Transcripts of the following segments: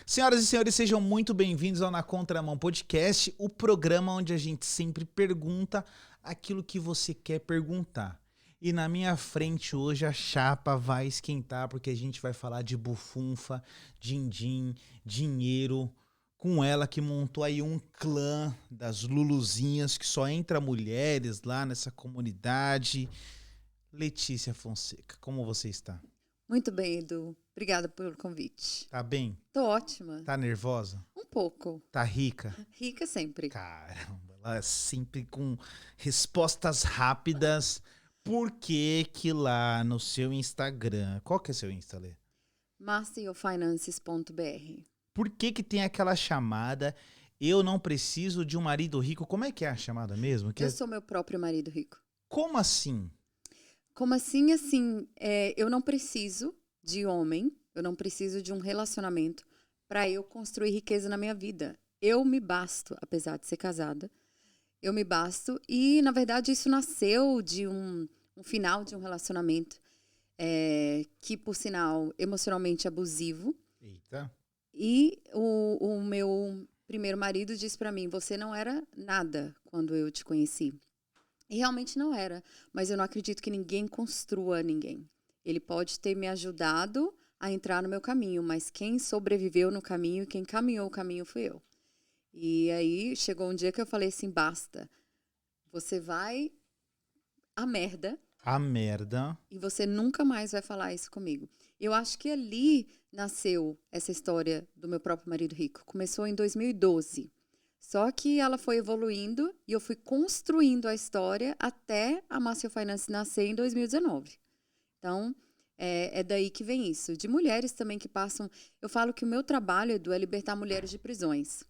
Senhoras e senhores, sejam muito bem-vindos ao Na Contramão Podcast, o programa onde a gente sempre pergunta aquilo que você quer perguntar. E na minha frente hoje a chapa vai esquentar porque a gente vai falar de bufunfa, din-din, dinheiro, com ela que montou aí um clã das Luluzinhas que só entra mulheres lá nessa comunidade. Letícia Fonseca, como você está? Muito bem, Edu. Obrigada pelo convite. Tá bem? Tô ótima. Tá nervosa? Um pouco. Tá rica? Rica sempre. Caramba, ela é sempre com respostas rápidas. Por que que lá no seu Instagram, qual que é seu Insta, Lê? masteryourfinances.br. Por que que tem aquela chamada, eu não preciso de um marido rico? Como é que é a chamada mesmo? Eu sou meu próprio marido rico. Como assim? Como assim, eu não preciso de homem, eu não preciso de um relacionamento para eu construir riqueza na minha vida. Eu me basto, apesar de ser casada. Eu me basto e, na verdade, isso nasceu de um final de um relacionamento que, por sinal, emocionalmente abusivo. Eita. E o meu primeiro marido disse para mim, você não era nada quando eu te conheci. E realmente não era, mas eu não acredito que ninguém construa ninguém. Ele pode ter me ajudado a entrar no meu caminho, mas quem sobreviveu no caminho, quem caminhou o caminho fui eu. E aí chegou um dia que eu falei assim, basta, você vai à merda. A merda. E você nunca mais vai falar isso comigo. Eu acho que ali nasceu essa história do meu próprio marido rico. Começou em 2012. Só que ela foi evoluindo e eu fui construindo a história até a Master Finance nascer em 2019. Então, é daí que vem isso. De mulheres também que passam... Eu falo que o meu trabalho, Edu, é libertar mulheres de prisões.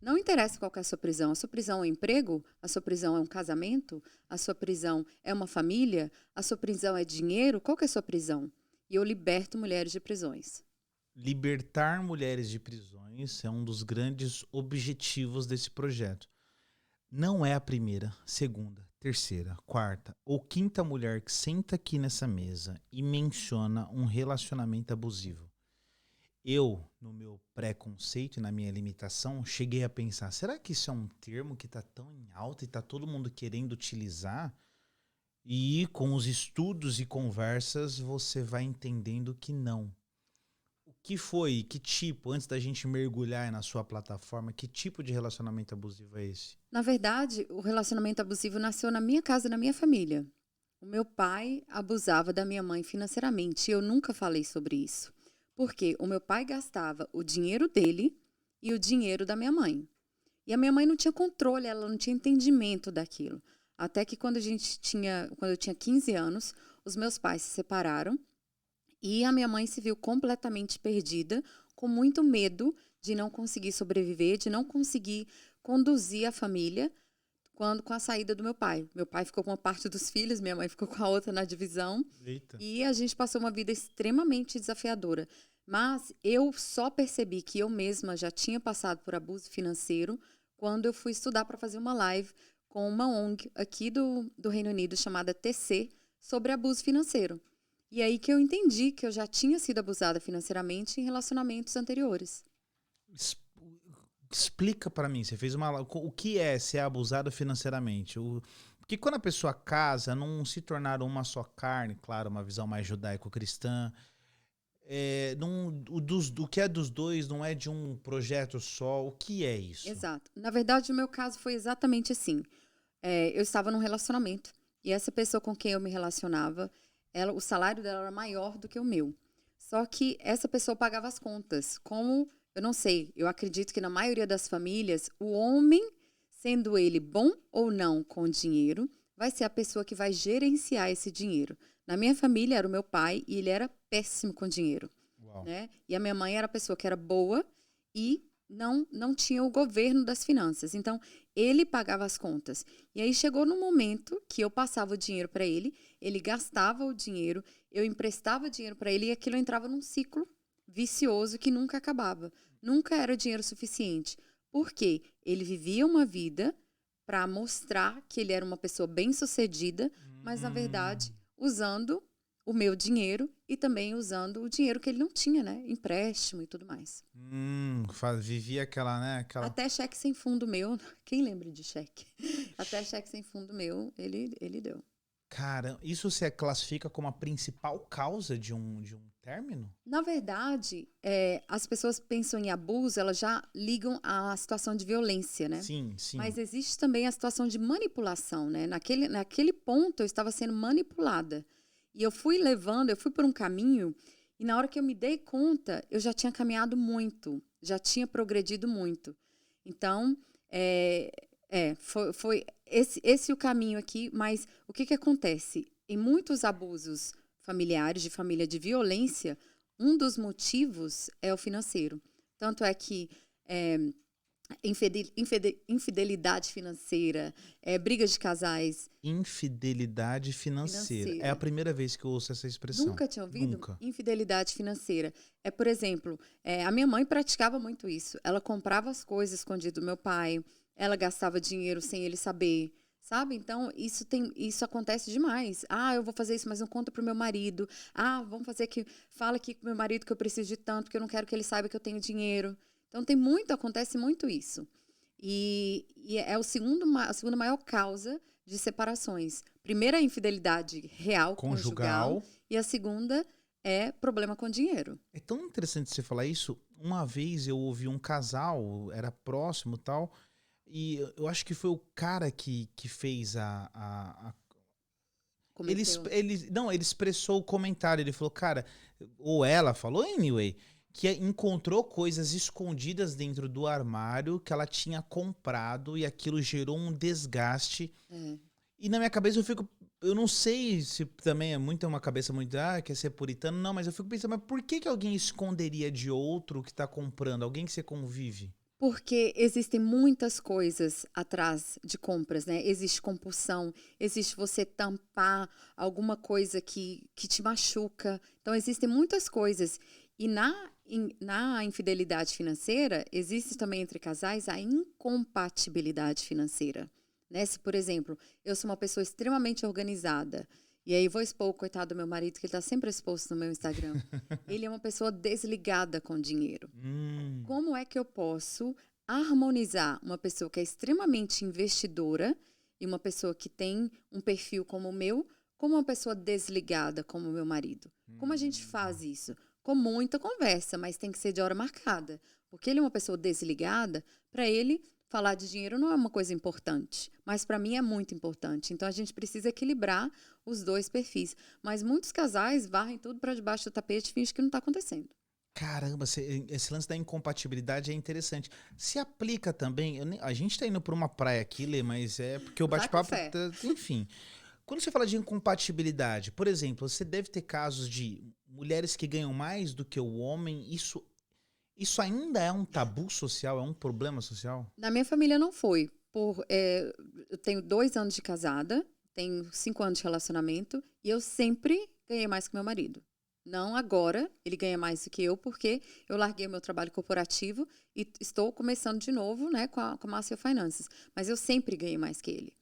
Não interessa qual que é a sua prisão. A sua prisão é um emprego? A sua prisão é um casamento? A sua prisão é uma família? A sua prisão é dinheiro? Qual que é a sua prisão? E eu liberto mulheres de prisões. Libertar mulheres de prisões é um dos grandes objetivos desse projeto. Não é a primeira, segunda, terceira, quarta ou quinta mulher que senta aqui nessa mesa e menciona um relacionamento abusivo. Eu, no meu preconceito e na minha limitação, cheguei a pensar, será que isso é um termo que está tão em alta e está todo mundo querendo utilizar? E com os estudos e conversas você vai entendendo que não. O que foi, que tipo, antes da gente mergulhar na sua plataforma, que tipo de relacionamento abusivo é esse? Na verdade, o relacionamento abusivo nasceu na minha casa, na minha família. O meu pai abusava da minha mãe financeiramente e eu nunca falei sobre isso. Porque o meu pai gastava o dinheiro dele e o dinheiro da minha mãe. E a minha mãe não tinha controle, ela não tinha entendimento daquilo. Até que quando eu tinha 15 anos, os meus pais se separaram e a minha mãe se viu completamente perdida, com muito medo de não conseguir sobreviver, de não conseguir conduzir a família com a saída do meu pai. Meu pai ficou com uma parte dos filhos, minha mãe ficou com a outra na divisão. Eita. E a gente passou uma vida extremamente desafiadora. Mas eu só percebi que eu mesma já tinha passado por abuso financeiro quando eu fui estudar para fazer uma live com uma ONG aqui do Reino Unido chamada TC sobre abuso financeiro. E aí que eu entendi que eu já tinha sido abusada financeiramente em relacionamentos anteriores. Explica pra mim, você fez o que é ser abusado financeiramente? Porque quando a pessoa casa, não se tornar uma só carne, claro, uma visão mais judaico-cristã, o que é dos dois não é de um projeto só, o que é isso? Exato. Na verdade, o meu caso foi exatamente assim. Eu estava num relacionamento e essa pessoa com quem eu me relacionava, o salário dela era maior do que o meu. Só que essa pessoa pagava as contas. Como, eu não sei, eu acredito que na maioria das famílias, o homem, sendo ele bom ou não com dinheiro, vai ser a pessoa que vai gerenciar esse dinheiro. Na minha família era o meu pai e ele era péssimo com dinheiro. Uau. Né? E a minha mãe era a pessoa que era boa e não tinha o governo das finanças. Então, ele pagava as contas. E aí chegou no momento que eu passava o dinheiro para ele gastava o dinheiro, eu emprestava dinheiro para ele e aquilo entrava num ciclo vicioso que nunca acabava. Nunca era dinheiro suficiente. Por quê? Ele vivia uma vida para mostrar que ele era uma pessoa bem-sucedida, mas, na verdade, usando o meu dinheiro e também usando o dinheiro que ele não tinha, né? Empréstimo e tudo mais. Vivia aquela, né? Até cheque sem fundo meu. Quem lembra de cheque? Até cheque sem fundo meu, ele deu. Cara, isso você classifica como a principal causa de um término? Na verdade, as pessoas pensam em abuso, elas já ligam à situação de violência, né? Sim, sim. Mas existe também a situação de manipulação, né? Naquele ponto eu estava sendo manipulada. E eu fui por um caminho, e na hora que eu me dei conta, eu já tinha caminhado muito, já tinha progredido muito. Então, foi esse o caminho aqui, mas o que acontece? Em muitos abusos familiares, de família de violência, um dos motivos é o financeiro. Tanto é que infidelidade financeira, brigas de casais. Infidelidade financeira. É a primeira vez que eu ouço essa expressão. Nunca tinha ouvido? Nunca. Infidelidade financeira. Por exemplo, a minha mãe praticava muito isso. Ela comprava as coisas escondido do meu pai, ela gastava dinheiro sem ele saber, sabe? Então, isso acontece demais. Eu vou fazer isso, mas não conta pro meu marido. Vamos fazer fala aqui com meu marido que eu preciso de tanto, porque eu não quero que ele saiba que eu tenho dinheiro. Então, acontece muito isso. E é a segunda maior causa de separações. Primeira é a infidelidade real, conjugal, e a segunda é problema com dinheiro. É tão interessante você falar isso. Uma vez eu ouvi um casal, era próximo e tal, e eu acho que foi o cara que fez ele expressou o comentário, ele falou, cara, ou ela falou, anyway, que encontrou coisas escondidas dentro do armário que ela tinha comprado e aquilo gerou um desgaste. E na minha cabeça eu não sei se também é uma cabeça muito, quer ser puritano, não, mas eu fico pensando, mas por que alguém esconderia de outro que tá comprando, alguém que você convive? Porque existem muitas coisas atrás de compras, né? Existe compulsão, existe você tampar alguma coisa que te machuca. Então, existem muitas coisas. E na infidelidade financeira, existe também entre casais a incompatibilidade financeira. Né? Se, por exemplo, eu sou uma pessoa extremamente organizada, e aí vou expor o coitado do meu marido, que ele está sempre exposto no meu Instagram. Ele é uma pessoa desligada com dinheiro. Como é que eu posso harmonizar uma pessoa que é extremamente investidora e uma pessoa que tem um perfil como o meu, como uma pessoa desligada como o meu marido? Como a gente faz isso? Com muita conversa, mas tem que ser de hora marcada. Porque ele é uma pessoa desligada, para ele falar de dinheiro não é uma coisa importante, mas para mim é muito importante. Então a gente precisa equilibrar os dois perfis. Mas muitos casais varrem tudo para debaixo do tapete e fingem que não está acontecendo. Caramba, esse lance da incompatibilidade é interessante. Se aplica também, a gente está indo para uma praia aqui, Lê, mas é porque o bate-papo, enfim. Quando você fala de incompatibilidade, por exemplo, você deve ter casos de mulheres que ganham mais do que o homem, isso ainda é um tabu social, é um problema social? Na minha família não foi. Eu tenho 2 anos de casada, tenho 5 anos de relacionamento e eu sempre ganhei mais que meu marido. Não agora, ele ganha mais do que eu, porque eu larguei o meu trabalho corporativo e estou começando de novo, né, com a Master Finances. Mas eu sempre ganhei mais que ele.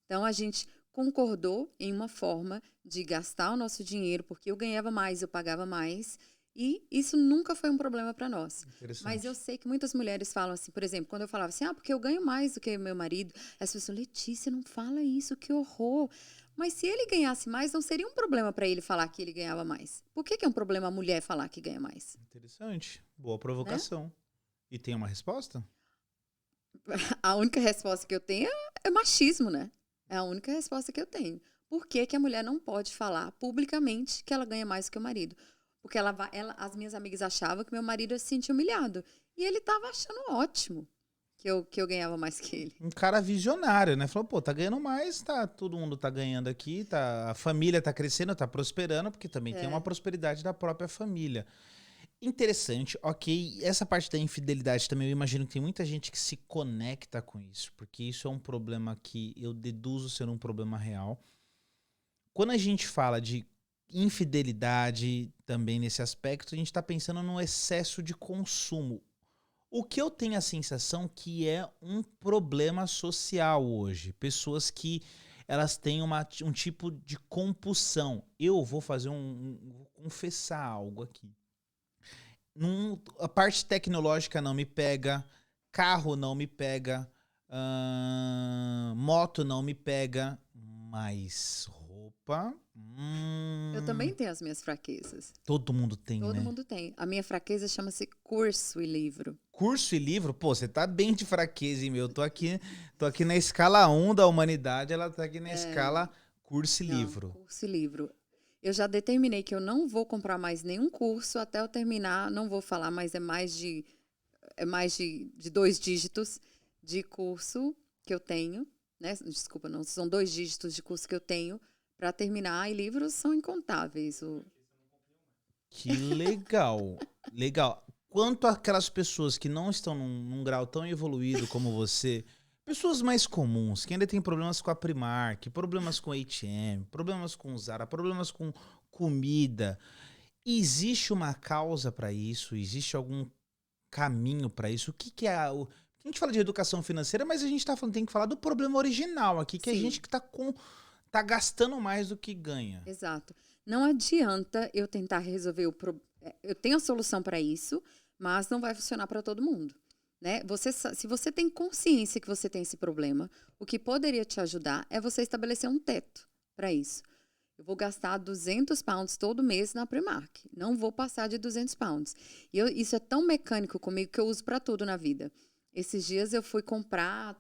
Então, a gente concordou em uma forma de gastar o nosso dinheiro, porque eu ganhava mais, eu pagava mais. E isso nunca foi um problema para nós. Mas eu sei que muitas mulheres falam assim, por exemplo, quando eu falava assim, porque eu ganho mais do que meu marido, as pessoas, Letícia, não fala isso, que horror. Mas se ele ganhasse mais, não seria um problema para ele falar que ele ganhava mais. Por que é um problema a mulher falar que ganha mais? Interessante. Boa provocação. Né? E tem uma resposta? A única resposta que eu tenho é machismo, né? É a única resposta que eu tenho. Por que a mulher não pode falar publicamente que ela ganha mais do que o marido? Porque as minhas amigas achavam que meu marido se sentia humilhado. E ele estava achando ótimo que eu ganhava mais que ele. Um cara visionário, né? Falou, pô, tá ganhando mais, todo mundo tá ganhando aqui, a família tá crescendo, tá prosperando, porque também tem uma prosperidade da própria família. Interessante, ok. Essa parte da infidelidade também, eu imagino que tem muita gente que se conecta com isso, porque isso é um problema que eu deduzo ser um problema real. Quando a gente fala de infidelidade também nesse aspecto, a gente está pensando no excesso de consumo. O que eu tenho a sensação que é um problema social hoje. Pessoas que elas têm um tipo de compulsão. Eu vou fazer vou confessar algo aqui. A parte tecnológica não me pega, carro não me pega, moto não me pega, mas roupa... Eu também tenho as minhas fraquezas. Todo mundo tem, Todo né? mundo tem. A minha fraqueza chama-se curso e livro. Curso e livro? Pô, você tá bem de fraqueza, hein, meu? Eu tô aqui na escala 1 da humanidade, ela tá aqui na escala curso e Não, livro. curso e livro. Eu já determinei que eu não vou comprar mais nenhum curso até eu terminar. Não vou falar, mas é mais de 2 dígitos de curso que eu tenho, né? Desculpa, não, são 2 dígitos de curso que eu tenho para terminar, e livros são incontáveis. Que legal, legal. Quanto àquelas pessoas que não estão num grau tão evoluído como você, pessoas mais comuns, que ainda têm problemas com a Primark, problemas com a H&M, problemas com Zara, problemas com comida, existe uma causa para isso? Existe algum caminho para isso? O que, que é a gente fala de educação financeira, mas a gente tem que falar do problema original aqui, que é a Sim. gente que tá gastando mais do que ganha. Exato. Não adianta eu tentar resolver eu tenho a solução para isso, mas não vai funcionar para todo mundo, né? Se você tem consciência que você tem esse problema, o que poderia te ajudar é você estabelecer um teto para isso. Eu vou gastar 200 pounds todo mês na Primark. Não vou passar de 200 pounds. E isso é tão mecânico comigo que eu uso para tudo na vida. Esses dias eu fui comprar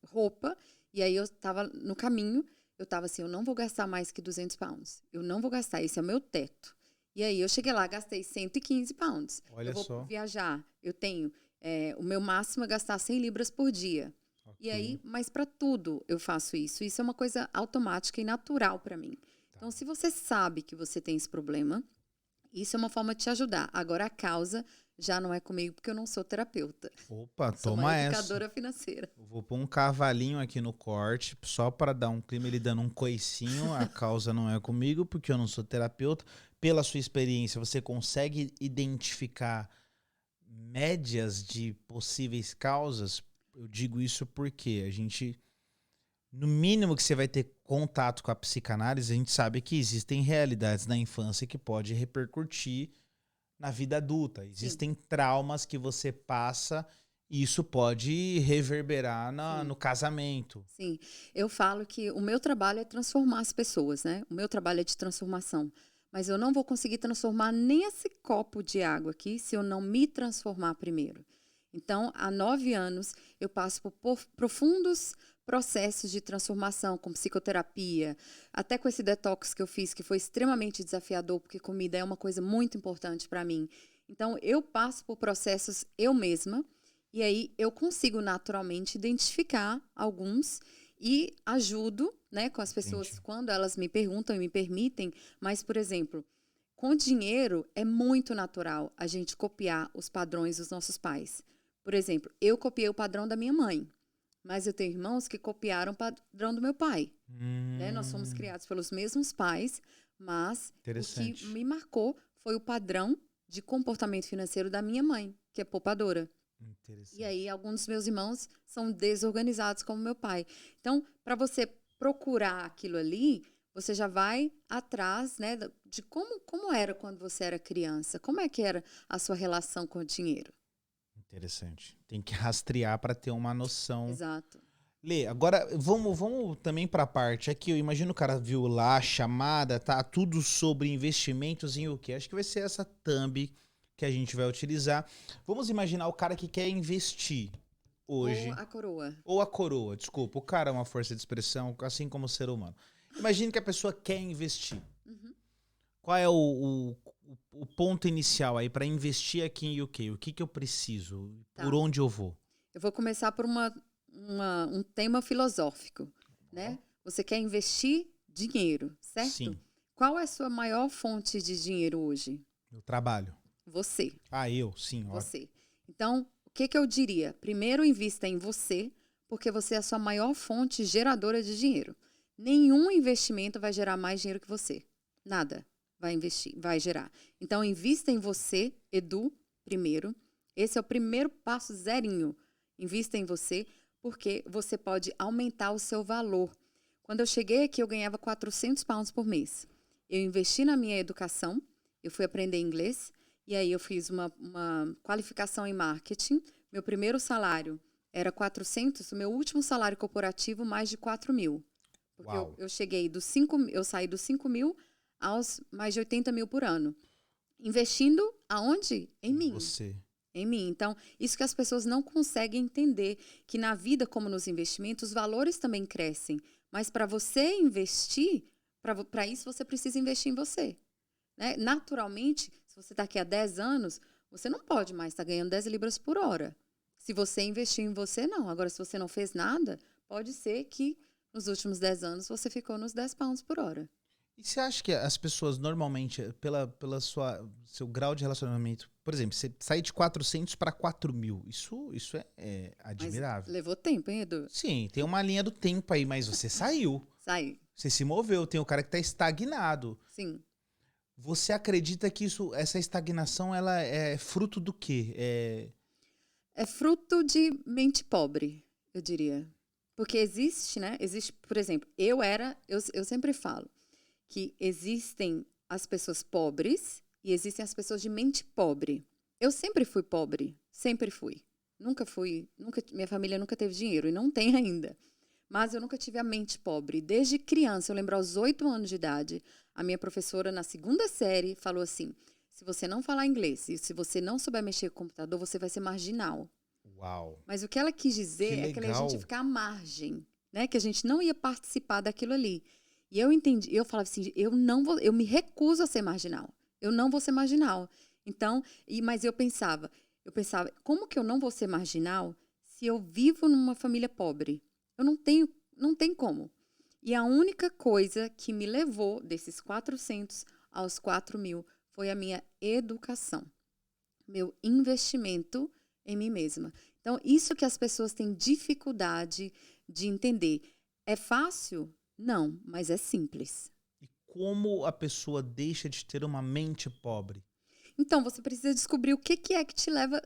roupa, e aí eu estava no caminho, eu estava assim, eu não vou gastar mais que 200 pounds. Eu não vou gastar, esse é o meu teto. E aí eu cheguei lá, gastei 115 pounds. Olha eu vou só. viajar, eu tenho, o meu máximo é gastar 100 libras por dia. Okay. E aí, mas para tudo eu faço isso. Isso é uma coisa automática e natural para mim. Tá. Então, se você sabe que você tem esse problema, isso é uma forma de te ajudar. Agora, a causa já não é comigo, porque eu não sou terapeuta. Opa, sou toma uma educadora essa. financeira. Eu vou pôr um cavalinho aqui no corte, só para dar um clima, ele dando um coicinho. A causa não é comigo, porque eu não sou terapeuta. Pela sua experiência, você consegue identificar médias de possíveis causas? Eu digo isso porque a gente, no mínimo que você vai ter contato com a psicanálise, a gente sabe que existem realidades na infância que pode repercutir na vida adulta. Existem traumas que você passa e isso pode reverberar no casamento. Sim, eu falo que o meu trabalho é transformar as pessoas, né? O meu trabalho é de transformação. Mas eu não vou conseguir transformar nem esse copo de água aqui se eu não me transformar primeiro. Então, há 9 anos, eu passo por profundos processos de transformação, com psicoterapia, até com esse detox que eu fiz, que foi extremamente desafiador, porque comida é uma coisa muito importante para mim. Então, eu passo por processos eu mesma, e aí eu consigo naturalmente identificar alguns e ajudo, né, com as pessoas. Entendi. Quando elas me perguntam e me permitem. Mas, por exemplo, com dinheiro é muito natural a gente copiar os padrões dos nossos pais. Por exemplo, eu copiei o padrão da minha mãe, mas eu tenho irmãos que copiaram o padrão do meu pai. Né? Nós fomos criados pelos mesmos pais, mas o que me marcou foi o padrão de comportamento financeiro da minha mãe, que é poupadora. E aí, alguns dos meus irmãos são desorganizados como meu pai. Então, para você procurar aquilo ali, você já vai atrás, né, de como era quando você era criança. Como é que era a sua relação com o dinheiro? Interessante. Tem que rastrear para ter uma noção. Exato. Lê, agora vamos também para a parte aqui. Eu imagino o cara viu lá a chamada, tá tudo sobre investimentos em o quê? Acho que vai ser essa thumb que a gente vai utilizar. Vamos imaginar o cara que quer investir hoje. Ou a coroa, desculpa. O cara é uma força de expressão, assim como o ser humano. Imagine que a pessoa quer investir. Uhum. Qual é o ponto inicial aí para investir aqui em UK? O que eu preciso? Tá. Por onde eu vou? Eu vou começar por um tema filosófico, né? Você quer investir dinheiro, certo? Sim. Qual é a sua maior fonte de dinheiro hoje? Eu trabalho. Você. Eu, sim. Você. Então, o que eu diria? Primeiro, invista em você, porque você é a sua maior fonte geradora de dinheiro. Nenhum investimento vai gerar mais dinheiro que você. Nada vai gerar. Então, invista em você, Edu, primeiro. Esse é o primeiro passo zerinho. Invista em você, porque você pode aumentar o seu valor. Quando eu cheguei aqui, eu ganhava 400 pounds por mês. Eu investi na minha educação, eu fui aprender inglês, e aí eu fiz uma qualificação em marketing. Meu primeiro salário era 400, o meu último salário corporativo, mais de 4 mil. Porque eu cheguei eu saí dos 5 mil aos mais de 80 mil por ano. Investindo aonde? Em mim. Você. Em mim. Então, isso que as pessoas não conseguem entender, que na vida, como nos investimentos, os valores também crescem. Mas para você investir, para isso você precisa investir em você. Né? Naturalmente, se você está aqui há 10 anos, você não pode mais estar ganhando 10 libras por hora. Se você investir em você, não. Agora, se você não fez nada, pode ser que nos últimos 10 anos você ficou nos 10 pounds por hora. E você acha que as pessoas normalmente, pela seu grau de relacionamento, por exemplo, você sair de 400 para 4 mil, isso é admirável. Mas levou tempo, hein, Edu? Sim, tem uma linha do tempo aí, mas você saiu. Saí. Você se moveu, tem o cara que está estagnado. Sim. Você acredita que essa estagnação, ela é fruto do quê? É fruto de mente pobre, eu diria. Porque existe, né? Existe, por exemplo, eu sempre falo que existem as pessoas pobres e existem as pessoas de mente pobre. Eu sempre fui pobre, sempre fui. Minha família nunca teve dinheiro e não tem ainda. Mas eu nunca tive a mente pobre. Desde criança, eu lembro aos 8 anos de idade, a minha professora na 2ª série falou assim: se você não falar inglês e se você não souber mexer com o computador, você vai ser marginal. Uau! Mas o que ela quis dizer é que a gente ia ficar à margem, né? Que a gente não ia participar daquilo ali. E eu entendi, eu falava assim, eu me recuso a ser marginal. Eu não vou ser marginal. Então, mas eu pensava, como que eu não vou ser marginal se eu vivo numa família pobre? Eu não tem como. E a única coisa que me levou desses 400 aos 4 mil foi a minha educação. Meu investimento em mim mesma. Então, isso que as pessoas têm dificuldade de entender. É fácil? Não, mas é simples. E como a pessoa deixa de ter uma mente pobre? Então, você precisa descobrir o que é que te leva...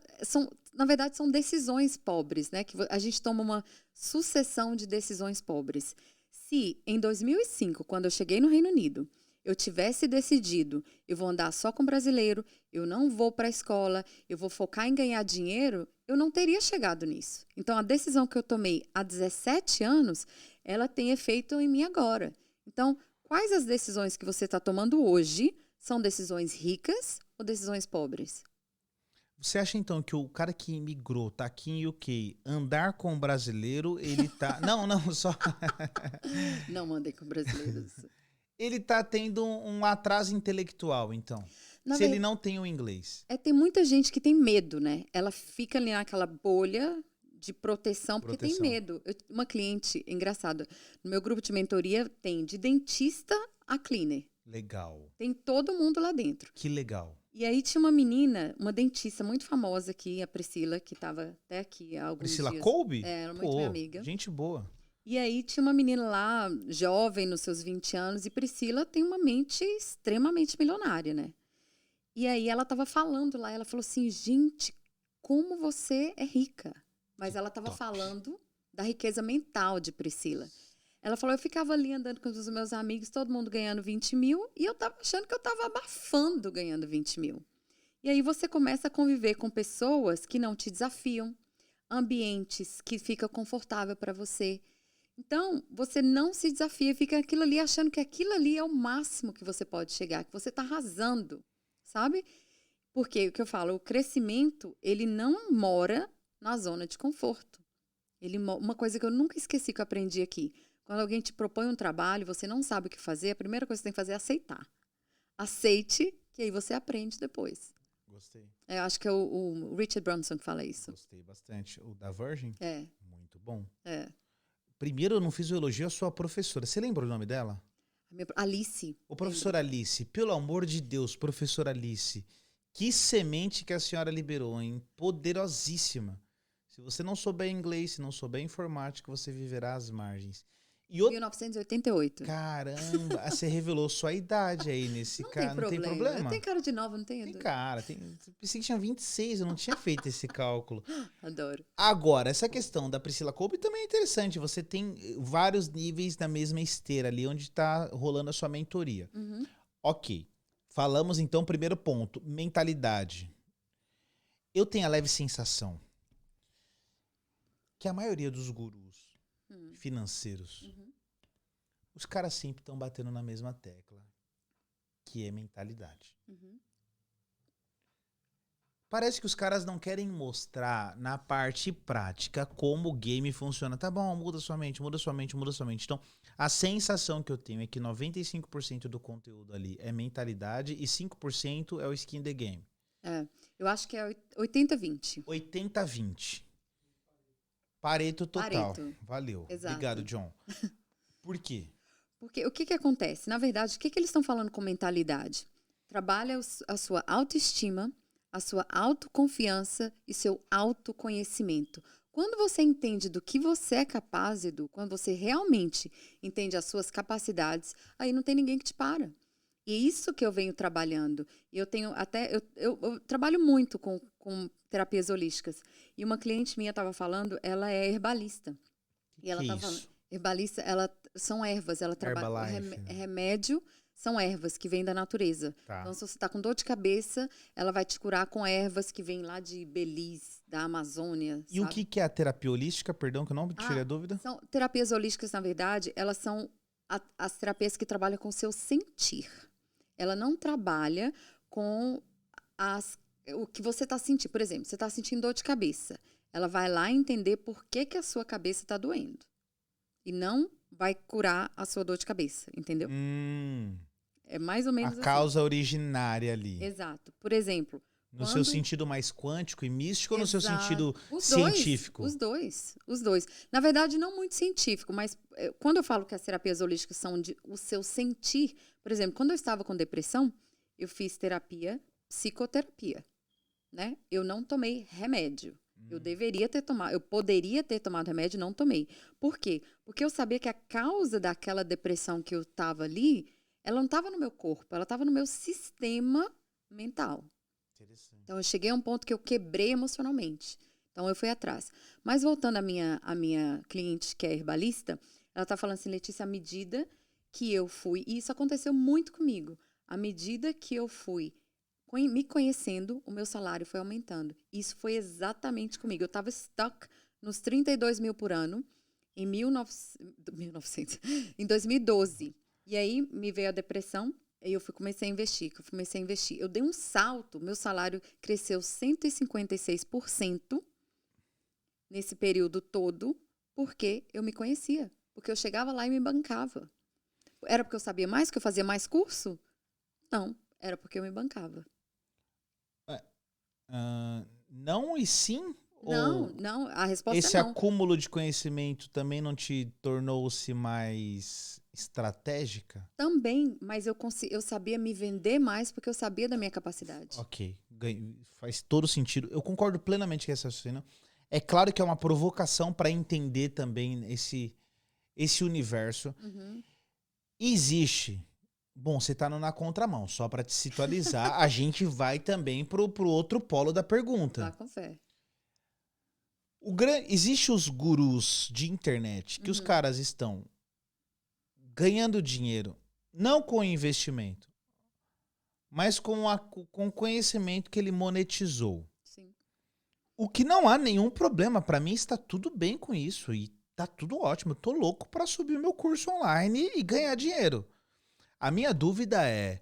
Na verdade, são decisões pobres, né? Que a gente toma uma sucessão de decisões pobres. Se, em 2005, quando eu cheguei no Reino Unido, eu tivesse decidido, eu vou andar só com brasileiro, eu não vou para a escola, eu vou focar em ganhar dinheiro, eu não teria chegado nisso. Então, a decisão que eu tomei há 17 anos, ela tem efeito em mim agora. Então, quais as decisões que você está tomando hoje são decisões ricas ou decisões pobres? Você acha, então, que o cara que imigrou, tá aqui em UK, andar com brasileiro, ele tá... Não, só... Não andei com brasileiros. Ele tá tendo um atraso intelectual, então. Se ele não tem o inglês. Tem muita gente que tem medo, né? Ela fica ali naquela bolha de proteção, porque tem medo. Uma cliente, engraçado, no meu grupo de mentoria tem de dentista a cleaner. Legal. Tem todo mundo lá dentro. Que legal. E aí tinha uma menina, uma dentista muito famosa aqui, a Priscila, que estava até aqui há alguns Priscila dias. Kolbe? Era muito minha amiga. Gente boa. E aí tinha uma menina lá, jovem, nos seus 20 anos, e Priscila tem uma mente extremamente milionária, né? E aí ela estava falando lá, ela falou assim, gente, como você é rica. Mas ela estava falando da riqueza mental de Priscila. Ela falou, eu ficava ali andando com os meus amigos, todo mundo ganhando 20 mil, e eu estava achando que eu estava abafando ganhando 20 mil. E aí você começa a conviver com pessoas que não te desafiam, ambientes que ficam confortável para você. Então, você não se desafia, fica aquilo ali achando que aquilo ali é o máximo que você pode chegar, que você está arrasando, sabe? Porque o que eu falo, o crescimento, ele não mora na zona de conforto. Uma coisa que eu nunca esqueci que eu aprendi aqui, quando alguém te propõe um trabalho, você não sabe o que fazer, a primeira coisa que você tem que fazer é aceitar. Aceite, que aí você aprende depois. Gostei. Eu acho que é o Richard Branson que fala isso. Gostei bastante. O da Virgin? É. Muito bom. É. Primeiro, eu não fiz o elogio à sua professora. Você lembra o nome dela? Alice. Ô, professora Alice, pelo amor de Deus, professora Alice, que semente que a senhora liberou, hein? Poderosíssima. Se você não souber inglês, se não souber informática, você viverá às margens. E outro... 1988. Caramba, você revelou sua idade aí nesse caso. Não tem problema? Eu tenho cara de nova, não tenho? Tem cara. Pensei que tinha 26, eu não tinha feito esse cálculo. Adoro. Agora, essa questão da Priscila Kolbe também é interessante. Você tem vários níveis na mesma esteira ali, onde está rolando a sua mentoria. Uhum. Ok. Falamos então, primeiro ponto, mentalidade. Eu tenho a leve sensação que a maioria dos gurus financeiros, os caras sempre estão batendo na mesma tecla, que é mentalidade. Parece que os caras não querem mostrar na parte prática como o game funciona. Tá bom, muda sua mente, muda sua mente, muda sua mente. Então, a sensação que eu tenho é que 95% do conteúdo ali é mentalidade e 5% é o skin in the game. Eu acho que é 80-20. 80-20. Pareto total. Pareto. Valeu. Exato. Obrigado, John. Por quê? Porque o que acontece? Na verdade, o que eles estão falando com mentalidade? Trabalha a sua autoestima, a sua autoconfiança e seu autoconhecimento. Quando você entende do que você é capaz, Edu, quando você realmente entende as suas capacidades, aí não tem ninguém que te para. E é isso que eu venho trabalhando. E eu tenho até. Eu trabalho muito com terapias holísticas. E uma cliente minha estava falando, ela é herbalista. E ela estava falando. Herbalista, são ervas. Ela trabalha. Remédio são ervas que vêm da natureza. Tá. Então, se você está com dor de cabeça, ela vai te curar com ervas que vêm lá de Belize, da Amazônia. E sabe? O que é a terapia holística? Perdão, que eu não tirei a dúvida. São terapias holísticas, na verdade, elas são as terapias que trabalham com o seu sentir. Ela não trabalha com o que você está sentindo. Por exemplo, você está sentindo dor de cabeça. Ela vai lá entender por que a sua cabeça está doendo. E não vai curar a sua dor de cabeça, entendeu? É mais ou menos a causa originária ali. Exato. Por exemplo... No seu sentido mais quântico e místico. Exato. Ou no seu sentido científico? Os dois. Na verdade, não muito científico, mas quando eu falo que as terapias holísticas são o seu sentir... Por exemplo, quando eu estava com depressão, eu fiz psicoterapia, né? Eu não tomei remédio. Eu deveria ter tomado, eu poderia ter tomado remédio e não tomei. Por quê? Porque eu sabia que a causa daquela depressão que eu estava ali, ela não estava no meu corpo, ela estava no meu sistema mental. Então, eu cheguei a um ponto que eu quebrei emocionalmente. Então, eu fui atrás. Mas, voltando à minha cliente, que é herbalista, ela está falando assim, Letícia, à medida que eu fui... E isso aconteceu muito comigo. À medida que eu fui me conhecendo, o meu salário foi aumentando. Isso foi exatamente comigo. Eu estava stuck nos 32 mil por ano em 2012. E aí, me veio a depressão. E eu comecei a investir. Eu dei um salto, meu salário cresceu 156% nesse período todo, porque eu me conhecia. Porque eu chegava lá e me bancava. Era porque eu sabia mais, que eu fazia mais curso? Não, era porque eu me bancava. Não e sim? Não, a resposta esse é não. Esse acúmulo de conhecimento também não te tornou-se mais estratégica? Também, mas eu sabia me vender mais porque eu sabia da minha capacidade. Ok, faz todo sentido. Eu concordo plenamente com essa raciocínio. É claro que é uma provocação para entender também esse universo. Existe... Bom, você tá na contramão, só para te situalizar, a gente vai também pro outro polo da pergunta. Vá com fé. Existe os gurus de internet que os caras estão ganhando dinheiro, não com investimento, mas com o conhecimento que ele monetizou. Sim. O que não há nenhum problema, para mim está tudo bem com isso e tá tudo ótimo. Eu tô louco para subir o meu curso online e ganhar dinheiro. A minha dúvida é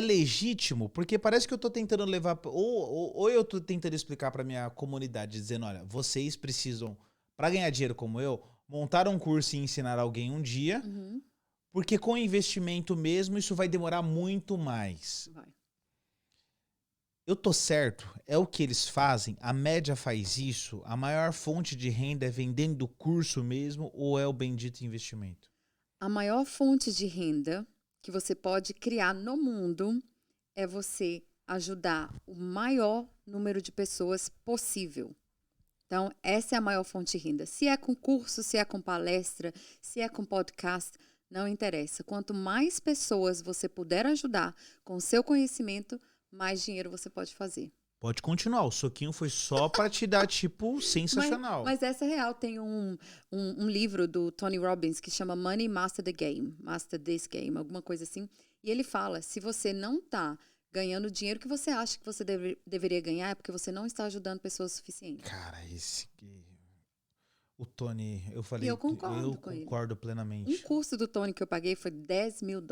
legítimo? Porque parece que eu tô tentando levar... Ou eu tô tentando explicar pra minha comunidade, dizendo, olha, vocês precisam, para ganhar dinheiro como eu, montar um curso e ensinar alguém um dia, porque com investimento mesmo, isso vai demorar muito mais. Vai. Eu tô certo? É o que eles fazem? A média faz isso? A maior fonte de renda é vendendo o curso mesmo ou é o bendito investimento? A maior fonte de renda que você pode criar no mundo é você ajudar o maior número de pessoas possível. Então, essa é a maior fonte de renda. Se é com curso, se é com palestra, se é com podcast, não interessa. Quanto mais pessoas você puder ajudar com o seu conhecimento, mais dinheiro você pode fazer. Pode continuar, o soquinho foi só pra te dar, tipo, sensacional. Mas essa é real. Tem um livro do Tony Robbins que chama Money Master the Game, Master This Game, alguma coisa assim. E ele fala, se você não tá ganhando o dinheiro que você acha que você deveria ganhar, é porque você não está ajudando pessoas o suficiente. Cara, o Tony, eu falei, E eu concordo com ele. concordo Um plenamente. curso do Tony que eu paguei foi $10 mil.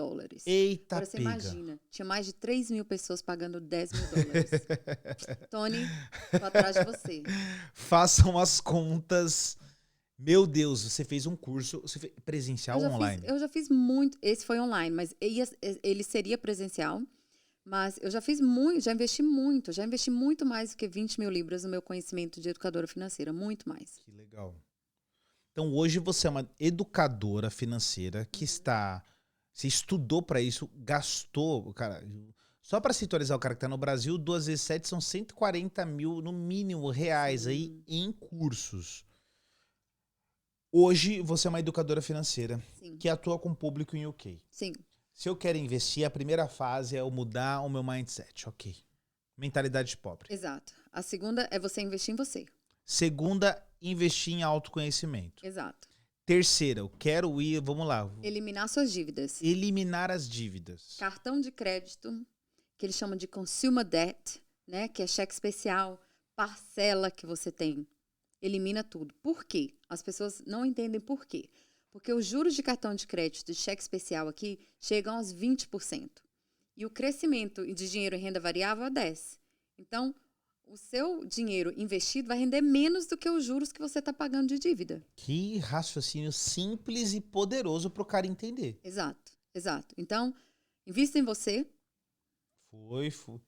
Eita, Agora você pega. imagina, tinha mais de 3 mil pessoas pagando $10 mil. Tony, tô atrás de você. Façam as contas. Meu Deus, você fez um curso, você fez presencial ou online? Eu já fiz muito, esse foi online, mas ele seria presencial. Mas eu já fiz muito, já investi muito mais do que 20 mil libras no meu conhecimento de educadora financeira, muito mais. Que legal. Então hoje você é uma educadora financeira que você estudou para isso, gastou, cara, só para se atualizar o cara que tá no Brasil, 2 vezes 7 são 140 mil no mínimo reais aí em cursos. Hoje você é uma educadora financeira que atua com público em UK. Sim. Se eu quero investir, a primeira fase é eu mudar o meu mindset, ok. Mentalidade de pobre. Exato. A segunda é você investir em você. Segunda, investir em autoconhecimento. Exato. Terceira, eu quero ir, vamos lá. Eliminar suas dívidas. Eliminar as dívidas. Cartão de crédito, que eles chamam de consumer debt, né? Que é cheque especial, parcela que você tem. Elimina tudo. Por quê? As pessoas não entendem por quê. Porque os juros de cartão de crédito de cheque especial aqui chegam aos 20%. E o crescimento de dinheiro em renda variável é 10%. Então, o seu dinheiro investido vai render menos do que os juros que você está pagando de dívida. Que raciocínio simples e poderoso para o cara entender. Exato, exato. Então, invista em você.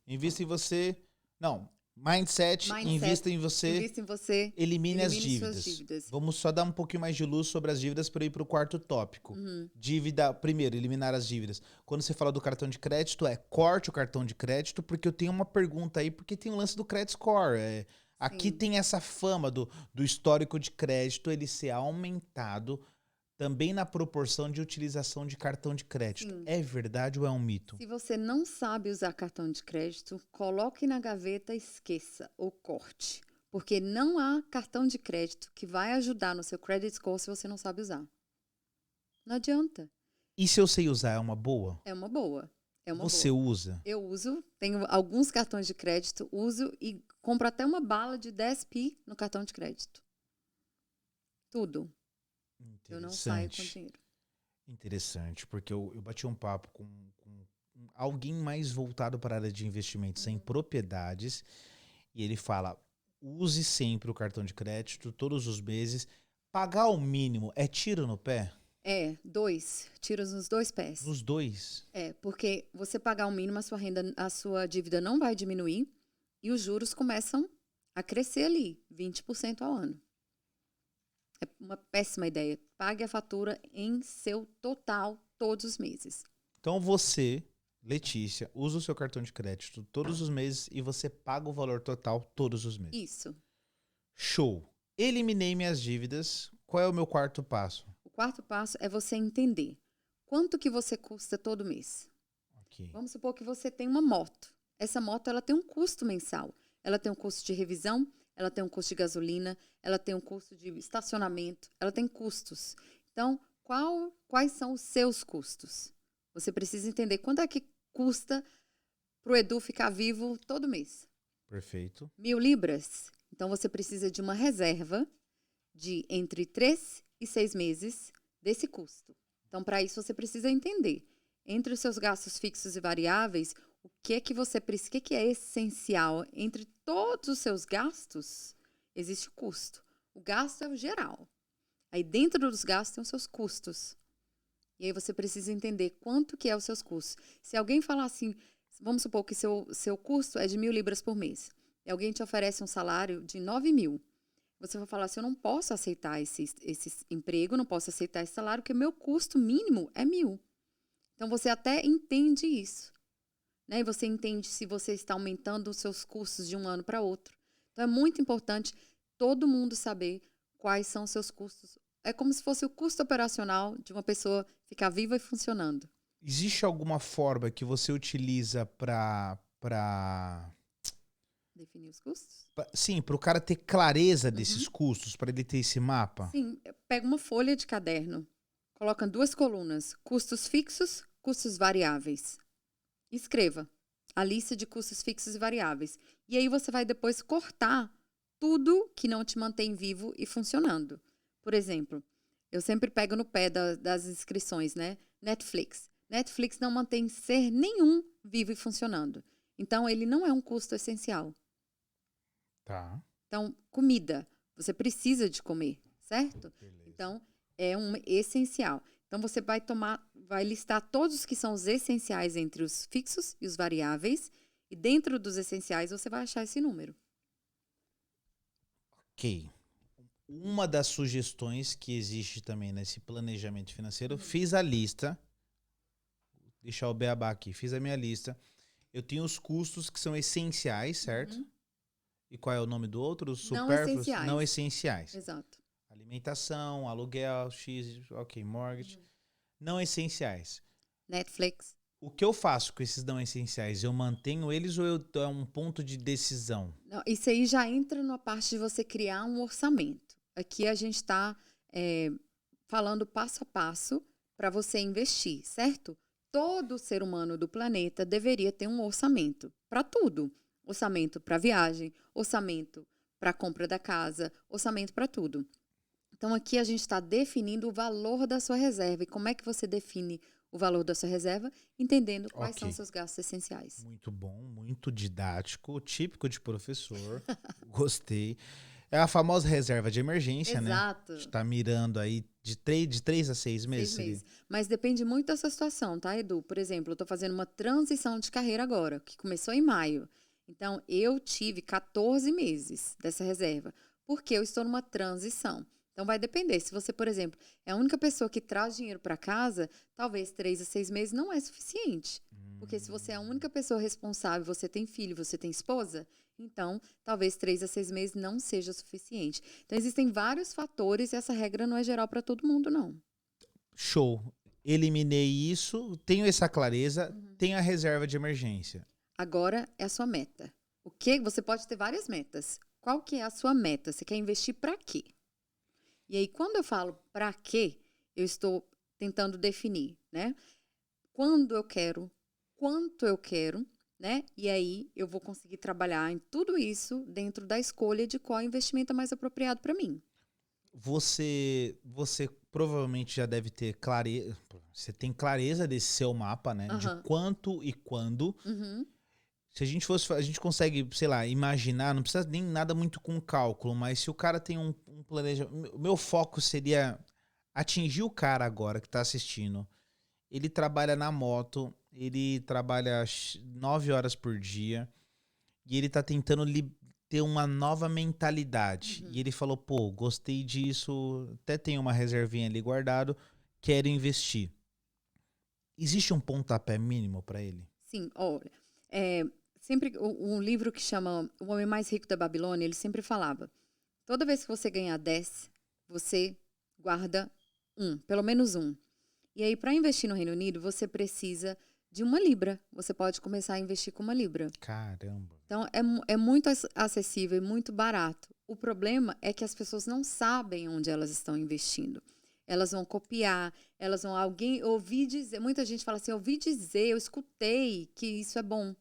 Invista em você. Não, mindset, invista em você. Invista em você. Elimine as suas dívidas. Vamos só dar um pouquinho mais de luz sobre as dívidas para ir para o quarto tópico. Dívida, primeiro, eliminar as dívidas. Quando você fala do cartão de crédito, corte o cartão de crédito, porque eu tenho uma pergunta aí, porque tem o lance do credit score. Aqui tem essa fama do histórico de crédito ele ser aumentado também na proporção de utilização de cartão de crédito. Sim. É verdade ou é um mito? Se você não sabe usar cartão de crédito, coloque na gaveta, esqueça ou corte. Porque não há cartão de crédito que vai ajudar no seu credit score se você não sabe usar. Não adianta. E se eu sei usar, é uma boa? É uma boa. Você usa? Eu uso. Tenho alguns cartões de crédito, uso e compro até uma bala de 10p no cartão de crédito. Tudo. Eu não saio com dinheiro. Interessante, porque eu bati um papo com alguém mais voltado para a área de investimentos em propriedades e ele fala, use sempre o cartão de crédito todos os meses. Pagar o mínimo é tiro no pé? Tiros nos dois pés. Nos dois? Porque você pagar o mínimo, a sua dívida não vai diminuir e os juros começam a crescer ali, 20% ao ano. É uma péssima ideia. Pague a fatura em seu total todos os meses. Então você, Letícia, usa o seu cartão de crédito todos os meses e você paga o valor total todos os meses. Isso. Show. Eliminei minhas dívidas. Qual é o meu quarto passo? O quarto passo é você entender quanto que você custa todo mês. Okay. Vamos supor que você tem uma moto. Essa moto ela tem um custo mensal. Ela tem um custo de revisão, ela tem um custo de gasolina, ela tem um custo de estacionamento, ela tem custos. Então, quais são os seus custos? Você precisa entender quanto é que custa para o Edu ficar vivo todo mês. Perfeito. 1.000 libras. Então, você precisa de uma reserva de entre 3 e 6 meses desse custo. Então, para isso, você precisa entender, entre os seus gastos fixos e variáveis, o que que é essencial. Entre todos os seus gastos, existe o custo. O gasto é o geral. Aí, dentro dos gastos, tem os seus custos. E aí, você precisa entender quanto que é os seus custos. Se alguém falar assim, vamos supor que seu custo é de 1.000 libras por mês, e alguém te oferece um salário de 9.000, você vai falar assim, eu não posso aceitar esse emprego, não posso aceitar esse salário, porque meu custo mínimo é 1.000. Então, você até entende isso. Né? E você entende se você está aumentando os seus custos de um ano para outro. Então, é muito importante todo mundo saber quais são os seus custos. É como se fosse o custo operacional de uma pessoa ficar viva e funcionando. Existe alguma forma que você utiliza Definir os custos? sim, para o cara ter clareza desses Uhum. custos, para ele ter esse mapa? Sim, pega uma folha de caderno, coloca 2 colunas, custos fixos, custos variáveis. Escreva a lista de custos fixos e variáveis. E aí você vai depois cortar tudo que não te mantém vivo e funcionando. Por exemplo, eu sempre pego no pé das inscrições, né? Netflix. Netflix não mantém ser nenhum vivo e funcionando. Então, ele não é um custo essencial. Tá. Então, comida. Você precisa de comer, certo? Beleza. Então, é um essencial. Então, você vai listar todos os que são os essenciais entre os fixos e os variáveis. E dentro dos essenciais, você vai achar esse número. Ok. Uma das sugestões que existe também nesse planejamento financeiro, fiz a lista. Deixar o beabá aqui. Fiz a minha lista. Eu tenho os custos que são essenciais, certo? Uhum. E qual é o nome do outro? Os Não supérfluos? essenciais. Não essenciais. Exato. Alimentação, aluguel, X, ok, mortgage. Não essenciais. Netflix. O que eu faço com esses não essenciais? Eu mantenho eles ou é um ponto de decisão? Não, isso aí já entra na parte de você criar um orçamento. Aqui a gente está falando passo a passo para você investir, certo? Todo ser humano do planeta deveria ter um orçamento para tudo. Orçamento para viagem, orçamento para compra da casa, orçamento para tudo. Então aqui a gente está definindo o valor da sua reserva. E como é que você define o valor da sua reserva? Entendendo quais são Ok. os seus gastos essenciais. Muito bom, muito didático, típico de professor. Gostei. É a famosa reserva de emergência, né? Exato. A gente tá mirando aí de 3 a 6 meses. 6 meses. Mas depende muito da sua situação, tá, Edu? Por exemplo, eu tô fazendo uma transição de carreira agora, que começou em maio. Então, eu tive 14 meses dessa reserva, porque eu estou numa transição. Então, vai depender. Se você, por exemplo, é a única pessoa que traz dinheiro para casa, talvez 3 a 6 meses não é suficiente. Porque se você é a única pessoa responsável, você tem filho, você tem esposa, então talvez 3 a 6 meses não seja suficiente. Então, existem vários fatores e essa regra não é geral para todo mundo, não. Show. Eliminei isso, tenho essa clareza, tenho a reserva de emergência. Agora é a sua meta. O que você pode ter várias metas. Qual que é a sua meta? Você quer investir para quê? E aí quando eu falo para quê, eu estou tentando definir, né? Quando eu quero, quanto eu quero, né? E aí eu vou conseguir trabalhar em tudo isso dentro da escolha de qual investimento é mais apropriado para mim. Você provavelmente já deve ter clareza. Você tem clareza desse seu mapa, né? De Aham. quanto e quando. Uhum. Se a gente fosse, a gente consegue, sei lá, imaginar, não precisa nem nada muito com cálculo, mas se o cara tem um planejamento. O meu foco seria atingir o cara agora que tá assistindo. Ele trabalha na moto, ele trabalha 9 horas por dia e ele tá tentando ter uma nova mentalidade. E ele falou, pô, gostei disso, até tenho uma reservinha ali guardado, quero investir. Existe um pontapé mínimo para ele? Sim, olha, sempre um livro que chama O Homem Mais Rico da Babilônia, ele sempre falava, toda vez que você ganhar 10, você guarda pelo menos um. E aí, para investir no Reino Unido, você precisa de 1 libra. Você pode começar a investir com 1 libra. Caramba. Então, é muito acessível e muito barato. O problema é que as pessoas não sabem onde elas estão investindo. Elas vão copiar, elas vão ouvir dizer. Muita gente fala assim, ouvi dizer, eu escutei que isso é bom.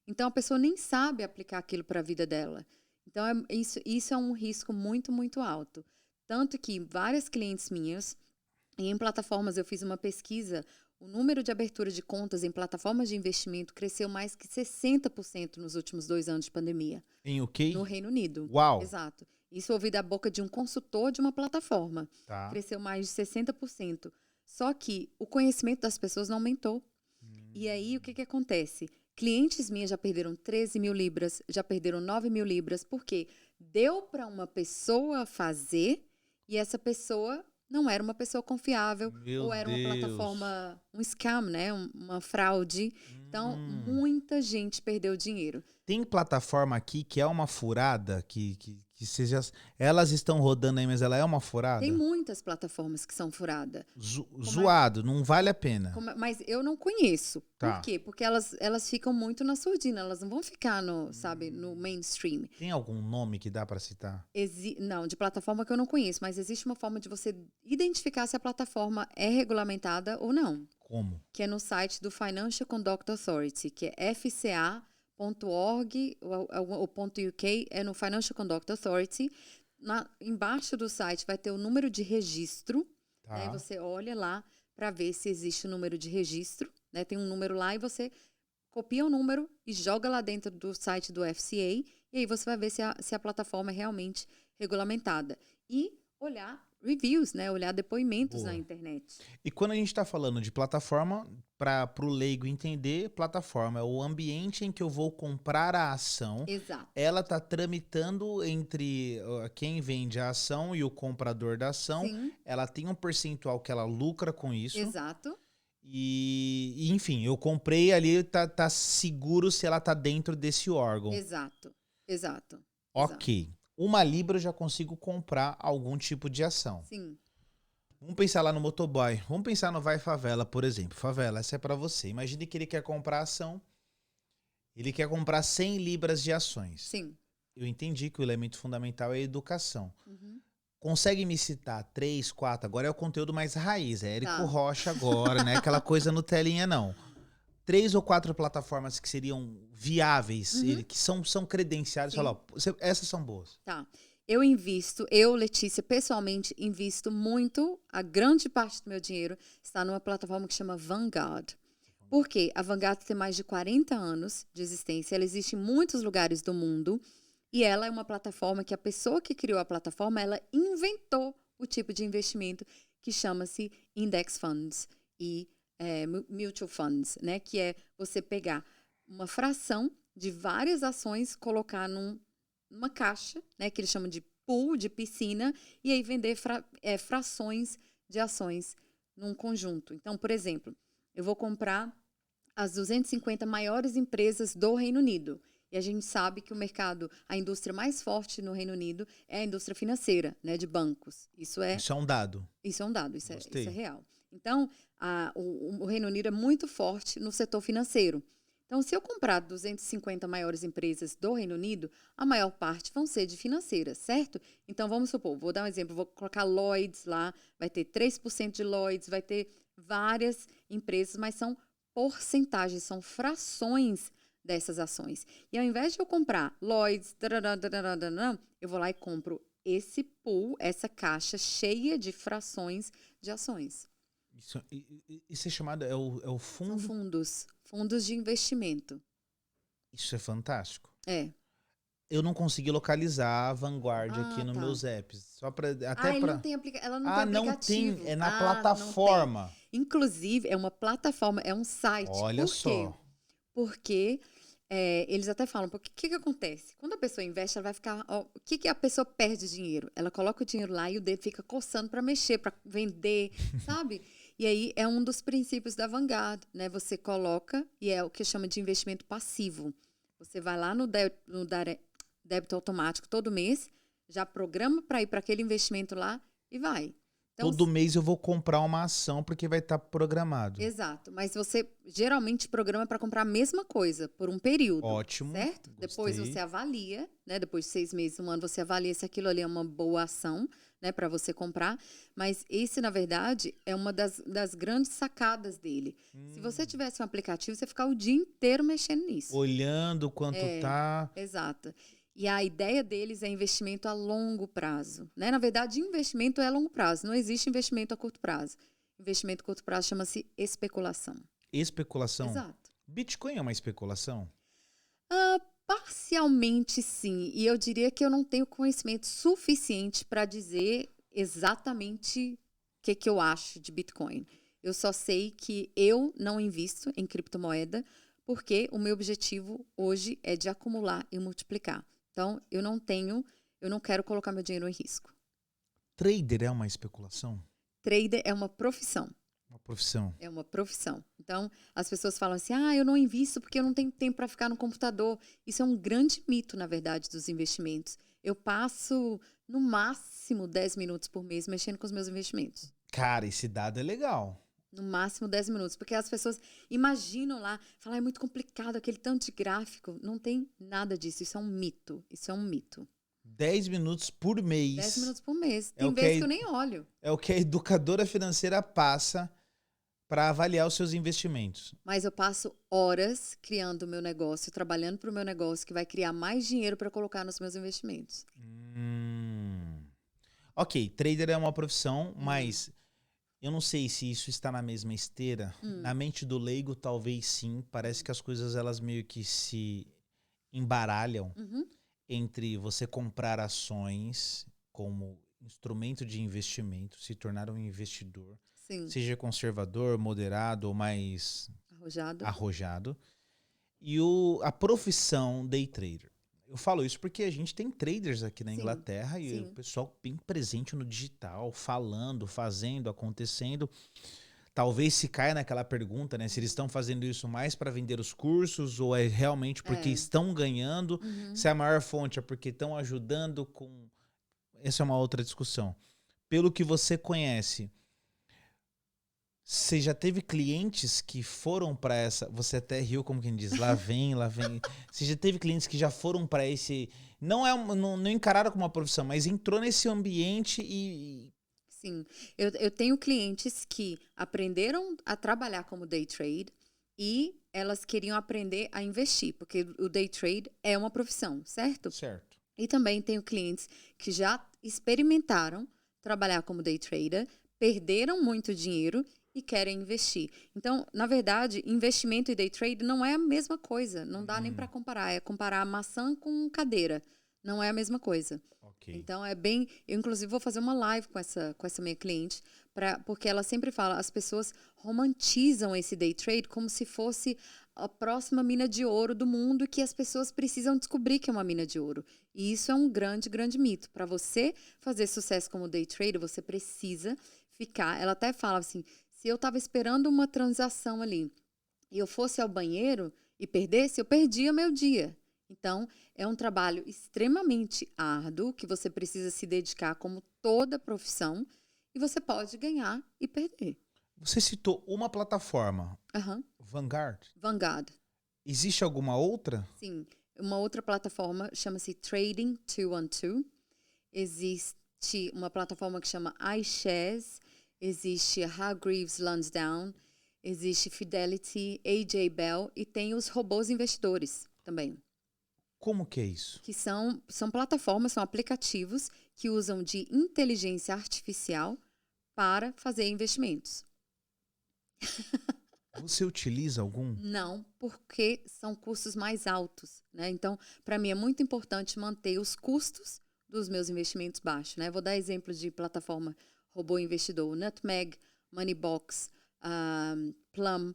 Então, a pessoa nem sabe aplicar aquilo para a vida dela. Então, isso é um risco muito, muito alto. Tanto que várias clientes minhas, e em plataformas eu fiz uma pesquisa, o número de abertura de contas em plataformas de investimento cresceu mais que 60% nos últimos 2 anos de pandemia. Em UK? No Reino Unido. Uau. Exato. Isso ouvi da boca de um consultor de uma plataforma. Tá. Cresceu mais de 60%. Só que o conhecimento das pessoas não aumentou. E aí, o que acontece? Clientes minhas já perderam 13 mil libras, já perderam 9 mil libras, porque deu para uma pessoa fazer e essa pessoa não era uma pessoa confiável, Meu ou era uma Deus. plataforma, um scam, né? Uma fraude. Então, muita gente perdeu dinheiro. Tem plataforma aqui que é uma furada, que Que elas estão rodando aí, mas ela é uma Tem furada? muitas plataformas que são furadas. Zoado, não vale a pena. Mas eu não conheço. Por Tá. quê? Porque elas ficam muito na surdina. Elas não vão ficar no mainstream. Tem algum nome que dá pra citar? Não, de plataforma que eu não conheço. Mas existe uma forma de você identificar se a plataforma é regulamentada ou não. Como? Que é no site do Financial Conduct Authority, que é fca.org ou .uk, é no Financial Conduct Authority. Embaixo do site vai ter o número de registro, Tá. né? Você olha lá para ver se existe o número de registro, né? Tem um número lá e você copia o número e joga lá dentro do site do FCA, e aí você vai ver se a plataforma é realmente regulamentada. E olhar reviews, né? Olhar depoimentos na internet. E quando a gente está falando de plataforma, para o leigo entender, plataforma é o ambiente em que eu vou comprar a ação. Exato. Ela está tramitando entre quem vende a ação e o comprador da ação. Sim. Ela tem um percentual que ela lucra com isso. Exato. E enfim, eu comprei ali, tá seguro se ela tá dentro desse órgão. Exato. Ok. 1 libra eu já consigo comprar algum tipo de ação. Sim. Vamos pensar lá no motoboy. Vamos pensar no Vai Favela, por exemplo. Favela, essa é para você. Imagine que ele quer comprar ação. Ele quer comprar 100 libras de ações. Sim. Eu entendi que o elemento fundamental é a educação. Uhum. Consegue me citar 3, 4? Agora é o conteúdo mais raiz. É Érico Tá. Rocha agora, né? Aquela coisa Nutelinha, não. 3 ou 4 plataformas que seriam viáveis, que são credenciadas. Fala, ó, essas são boas. Tá. Letícia, pessoalmente, invisto muito, a grande parte do meu dinheiro está numa plataforma que chama Vanguard. Por quê? A Vanguard tem mais de 40 anos de existência, ela existe em muitos lugares do mundo, e ela é uma plataforma que a pessoa que criou a plataforma, ela inventou o tipo de investimento que chama-se Index Funds e Mutual Funds, né? Que é você pegar uma fração de várias ações, colocar numa caixa, né? Que eles chamam de pool, de piscina, e aí vender frações de ações num conjunto. Então, por exemplo, eu vou comprar as 250 maiores empresas do Reino Unido. E a gente sabe que a indústria mais forte no Reino Unido é a indústria financeira, né, de bancos. Isso é um dado. Isso é real. Então, o Reino Unido é muito forte no setor financeiro. Então, se eu comprar 250 maiores empresas do Reino Unido, a maior parte vão ser de financeiras, certo? Então, vamos supor, vou dar um exemplo, vou colocar Lloyds lá, vai ter 3% de Lloyds, vai ter várias empresas, mas são porcentagens, são frações dessas ações. E ao invés de eu comprar Lloyds, eu vou lá e compro esse pool, essa caixa cheia de frações de ações. Isso é chamado, é o fundo? São fundos de investimento. Isso é fantástico. É. Eu não consegui localizar a Vanguard aqui nos meus apps. Só pra, até ela não tem aplicativo. Não tem, é na plataforma. Inclusive, é uma plataforma, é um site. Olha só. Porque eles até falam, porque o que acontece? Quando a pessoa investe, ela vai ficar... o que a pessoa perde dinheiro? Ela coloca o dinheiro lá e o dedo fica coçando para mexer, para vender, sabe? E aí é um dos princípios da Vanguard, né? Você coloca, e é o que chama de investimento passivo. Você vai lá no débito automático todo mês, já programa para ir para aquele investimento lá e vai. Então, todo mês eu vou comprar uma ação porque vai estar programado. Exato, mas você geralmente programa para comprar a mesma coisa por um período. Ótimo. Certo? Gostei. Depois você avalia, né? Depois de 6 meses, 1 ano, você avalia se aquilo ali é uma boa ação, né? Para você comprar. Mas esse, na verdade, é uma das grandes sacadas dele. Se você tivesse um aplicativo, você ficar o dia inteiro mexendo nisso. Olhando quanto tá. Exato. E a ideia deles é investimento a longo prazo, né? Na verdade, investimento é a longo prazo. Não existe investimento a curto prazo. Investimento a curto prazo chama-se especulação. Especulação? Exato. Bitcoin é uma especulação? Parcialmente, sim. E eu diria que eu não tenho conhecimento suficiente para dizer exatamente o que eu acho de Bitcoin. Eu só sei que eu não invisto em criptomoeda porque o meu objetivo hoje é de acumular e multiplicar. Então, eu não quero colocar meu dinheiro em risco. Trader é uma especulação? Trader é uma profissão. Uma profissão. É uma profissão. Então, as pessoas falam assim, eu não invisto porque eu não tenho tempo para ficar no computador. Isso é um grande mito, na verdade, dos investimentos. Eu passo, no máximo, 10 minutos por mês mexendo com os meus investimentos. Cara, esse dado é legal. No máximo 10 minutos. Porque as pessoas imaginam lá, falam, é muito complicado, aquele tanto de gráfico. Não tem nada disso. Isso é um mito. Isso é um mito. 10 minutos por mês. 10 minutos por mês. É o Tem que vezes que eu nem olho. É o que a educadora financeira passa para avaliar os seus investimentos. Mas eu passo horas criando o meu negócio, trabalhando para o meu negócio, que vai criar mais dinheiro para colocar nos meus investimentos. Ok, trader é uma profissão, mas eu não sei se isso está na mesma esteira. Na mente do leigo, talvez sim. Parece que as coisas elas meio que se embaralham entre você comprar ações como instrumento de investimento, se tornar um investidor, Sim. seja conservador, moderado ou mais arrojado, e a profissão day trader. Eu falo isso porque a gente tem traders aqui na Inglaterra e o pessoal bem presente no digital, falando, fazendo, acontecendo. Talvez se caia naquela pergunta, né? Se eles estão fazendo isso mais para vender os cursos ou é realmente porque estão ganhando. Se a maior fonte é porque estão ajudando com... Essa é uma outra discussão. Pelo que você conhece, você já teve clientes que foram para essa... Você até riu como quem diz, lá vem, lá vem. Você já teve clientes que já foram para esse... Não encararam como uma profissão, mas entrou nesse ambiente e... Sim, eu tenho clientes que aprenderam a trabalhar como day trade e elas queriam aprender a investir, porque o day trade é uma profissão, certo? Certo. E também tenho clientes que já experimentaram trabalhar como day trader, perderam muito dinheiro e querem investir. Então, na verdade, investimento e day trade não é a mesma coisa, não dá nem para comparar, é comparar maçã com cadeira, não é a mesma coisa. Okay. Então, é bem... Eu, inclusive, vou fazer uma live com essa minha cliente, porque ela sempre fala, as pessoas romantizam esse day trade como se fosse a próxima mina de ouro do mundo, que as pessoas precisam descobrir que é uma mina de ouro. E isso é um grande, grande mito. Para você fazer sucesso como day trader, você precisa ficar... Ela até fala assim, se eu estava esperando uma transação ali e eu fosse ao banheiro e perdesse, eu perdia meu dia. Então, é um trabalho extremamente árduo, que você precisa se dedicar como toda profissão, e você pode ganhar e perder. Você citou uma plataforma, Vanguard. Vanguard. Existe alguma outra? Sim, uma outra plataforma chama-se Trading 212. Existe uma plataforma que chama iShares, existe a Hargreaves Lansdowne, existe Fidelity, AJ Bell e tem os robôs investidores também. Como que é isso? Que são plataformas, são aplicativos que usam de inteligência artificial para fazer investimentos. Você utiliza algum? Não, porque são custos mais altos, né? Então, para mim é muito importante manter os custos dos meus investimentos baixos, né? Vou dar exemplos de plataforma robô investidor, Nutmeg, Moneybox, Plum,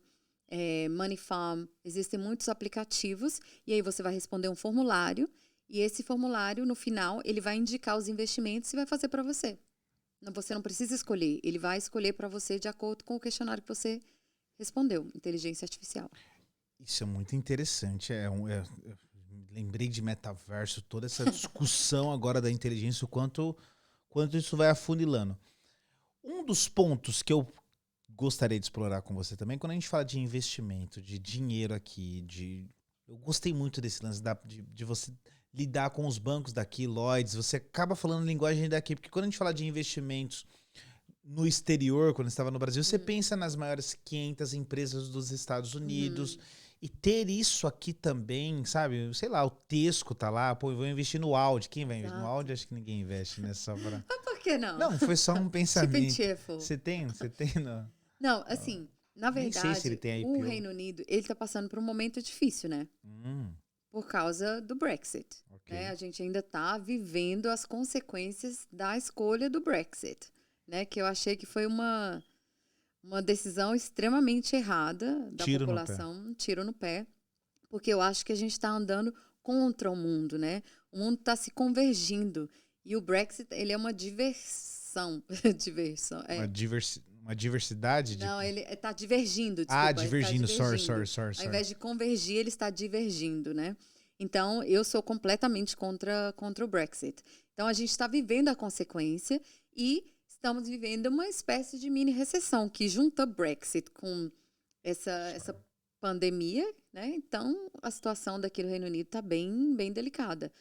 Money Farm. Existem muitos aplicativos e aí você vai responder um formulário e esse formulário, no final, ele vai indicar os investimentos e vai fazer para você. Você não precisa escolher, ele vai escolher para você de acordo com o questionário que você respondeu, inteligência artificial. Isso é muito interessante. Lembrei de metaverso, toda essa discussão agora da inteligência, o quanto isso vai afunilando. Um dos pontos que eu gostaria de explorar com você também, quando a gente fala de investimento, de dinheiro aqui, eu gostei muito desse lance de você lidar com os bancos daqui, Lloyds, você acaba falando linguagem daqui, porque quando a gente fala de investimentos no exterior, quando você estava no Brasil, você pensa nas maiores 500 empresas dos Estados Unidos, e ter isso aqui também, sabe? Sei lá, o Tesco tá lá, pô, eu vou investir no Audi. Quem vai investir no Audi? Acho que ninguém investe nessa. Mas por que não? Não, foi só um pensamento. Cheerful. Você tem? Não, assim, na verdade, nem sei se ele tem IPO. O Reino Unido, ele tá passando por um momento difícil, né? Por causa do Brexit. Okay. Né? A gente ainda tá vivendo as consequências da escolha do Brexit, né? Que eu achei que foi uma decisão extremamente errada da população, tiro no pé, porque eu acho que a gente está andando contra o mundo, né? O mundo está se convergindo e o Brexit, ele é uma diversão. Uma diversidade? Não, ele está divergindo, desculpa. Divergindo, tá divergindo. sorry. Ao invés de convergir, ele está divergindo, né? Então, eu sou completamente contra o Brexit. Então, a gente está vivendo a consequência e estamos vivendo uma espécie de mini recessão que junta Brexit com essa pandemia, né? Então, a situação daqui no Reino Unido está bem delicada.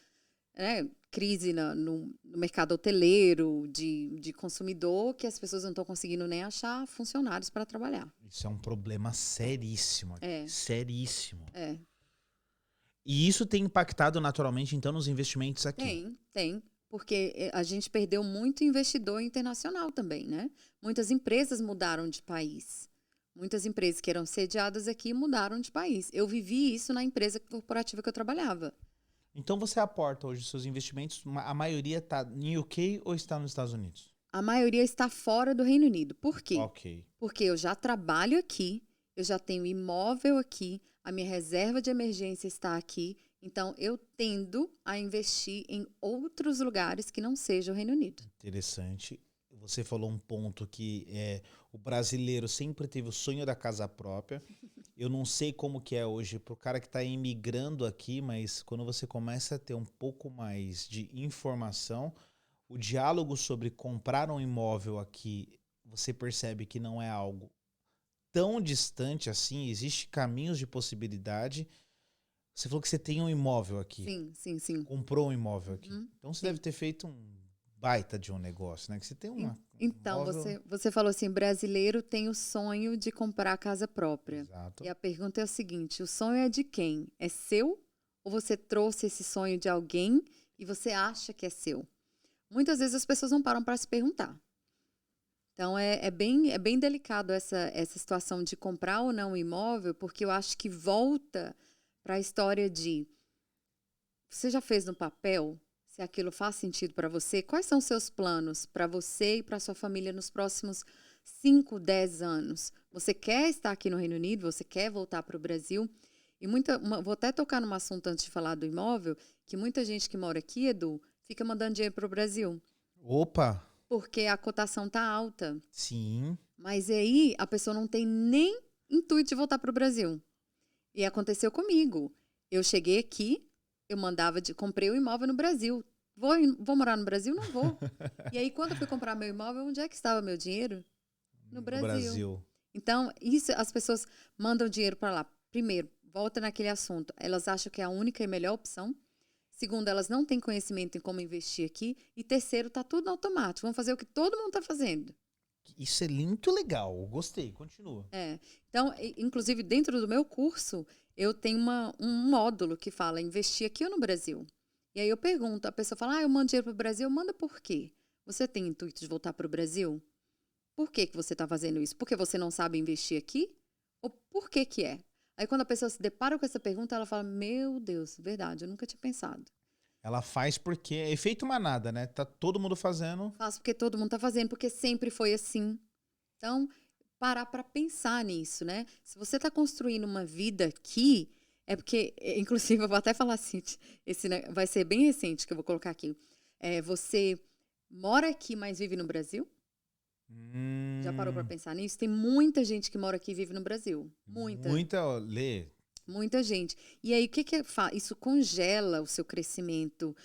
Né? Crise no mercado hoteleiro, de consumidor, que as pessoas não estão conseguindo nem achar funcionários para trabalhar. Isso é um problema seríssimo aqui. Seríssimo. É. E isso tem impactado naturalmente, então, nos investimentos aqui? Tem. Porque a gente perdeu muito investidor internacional também, né? Muitas empresas mudaram de país. Muitas empresas que eram sediadas aqui mudaram de país. Eu vivi isso na empresa corporativa que eu trabalhava. Então você aporta hoje seus investimentos, a maioria está em UK ou está nos Estados Unidos? A maioria está fora do Reino Unido. Por quê? Ok. Porque eu já trabalho aqui, eu já tenho imóvel aqui, a minha reserva de emergência está aqui. Então, eu tendo a investir em outros lugares que não seja o Reino Unido. Interessante. Você falou um ponto que o brasileiro sempre teve o sonho da casa própria. Eu não sei como que é hoje para o cara que está imigrando aqui, mas quando você começa a ter um pouco mais de informação, o diálogo sobre comprar um imóvel aqui, você percebe que não é algo tão distante assim, existem caminhos de possibilidade. Você falou que você tem um imóvel aqui. Sim. Comprou um imóvel aqui. Então você sim. deve ter feito um baita de um negócio, né? Que você tem Então, imóvel... você falou assim, brasileiro tem o sonho de comprar a casa própria. Exato. E a pergunta é a seguinte, o sonho é de quem? É seu? Ou você trouxe esse sonho de alguém e você acha que é seu? Muitas vezes as pessoas não param para se perguntar. Então, é bem delicado essa situação de comprar ou não um imóvel, porque eu acho que volta para a história de você já fez no papel se aquilo faz sentido para você? Quais são os seus planos para você e para sua família nos próximos 5, 10 anos? Você quer estar aqui no Reino Unido? Você quer voltar para o Brasil? E vou até tocar num assunto antes de falar do imóvel, que muita gente que mora aqui, Edu, fica mandando dinheiro para o Brasil. Opa! Porque a cotação tá alta. Sim. Mas aí a pessoa não tem nem intuito de voltar para o Brasil. E aconteceu comigo. Eu cheguei aqui, comprei um imóvel no Brasil. Vou morar no Brasil? Não vou. E aí, quando eu fui comprar meu imóvel, onde é que estava meu dinheiro? No Brasil. Então, as pessoas mandam dinheiro para lá. Primeiro, volta naquele assunto. Elas acham que é a única e melhor opção. Segundo, elas não têm conhecimento em como investir aqui. E terceiro, tá tudo no automático. Vamos fazer o que todo mundo está fazendo. Isso é muito legal. Gostei. Continua. Então, inclusive, dentro do meu curso, eu tenho um módulo que fala investir aqui ou no Brasil. E aí eu pergunto, a pessoa fala, eu mando dinheiro para o Brasil, manda por quê? Você tem intuito de voltar para o Brasil? Por que você está fazendo isso? Porque você não sabe investir aqui? Ou por que que é? Aí quando a pessoa se depara com essa pergunta, ela fala, meu Deus, verdade, eu nunca tinha pensado. Ela faz porque é efeito manada, né? Tá todo mundo fazendo. Faço porque todo mundo tá fazendo, porque sempre foi assim. Então, parar para pensar nisso, né? Se você tá construindo uma vida aqui, é porque, inclusive, eu vou até falar assim, vai ser bem recente que eu vou colocar aqui. Você mora aqui, mas vive no Brasil? Já parou para pensar nisso? Tem muita gente que mora aqui e vive no Brasil. Muita gente. E aí, o que isso congela o seu crescimento,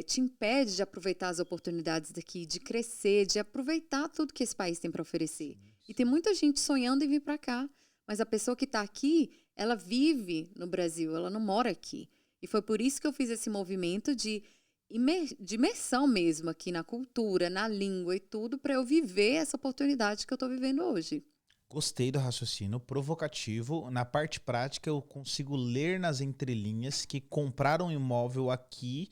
te impede de aproveitar as oportunidades daqui, de crescer, de aproveitar tudo que esse país tem para oferecer. E tem muita gente sonhando em vir para cá, mas a pessoa que está aqui, ela vive no Brasil, ela não mora aqui. E foi por isso que eu fiz esse movimento de imersão mesmo aqui na cultura, na língua e tudo, para eu viver essa oportunidade que eu estou vivendo hoje. Gostei do raciocínio provocativo. Na parte prática, eu consigo ler nas entrelinhas que comprar um imóvel aqui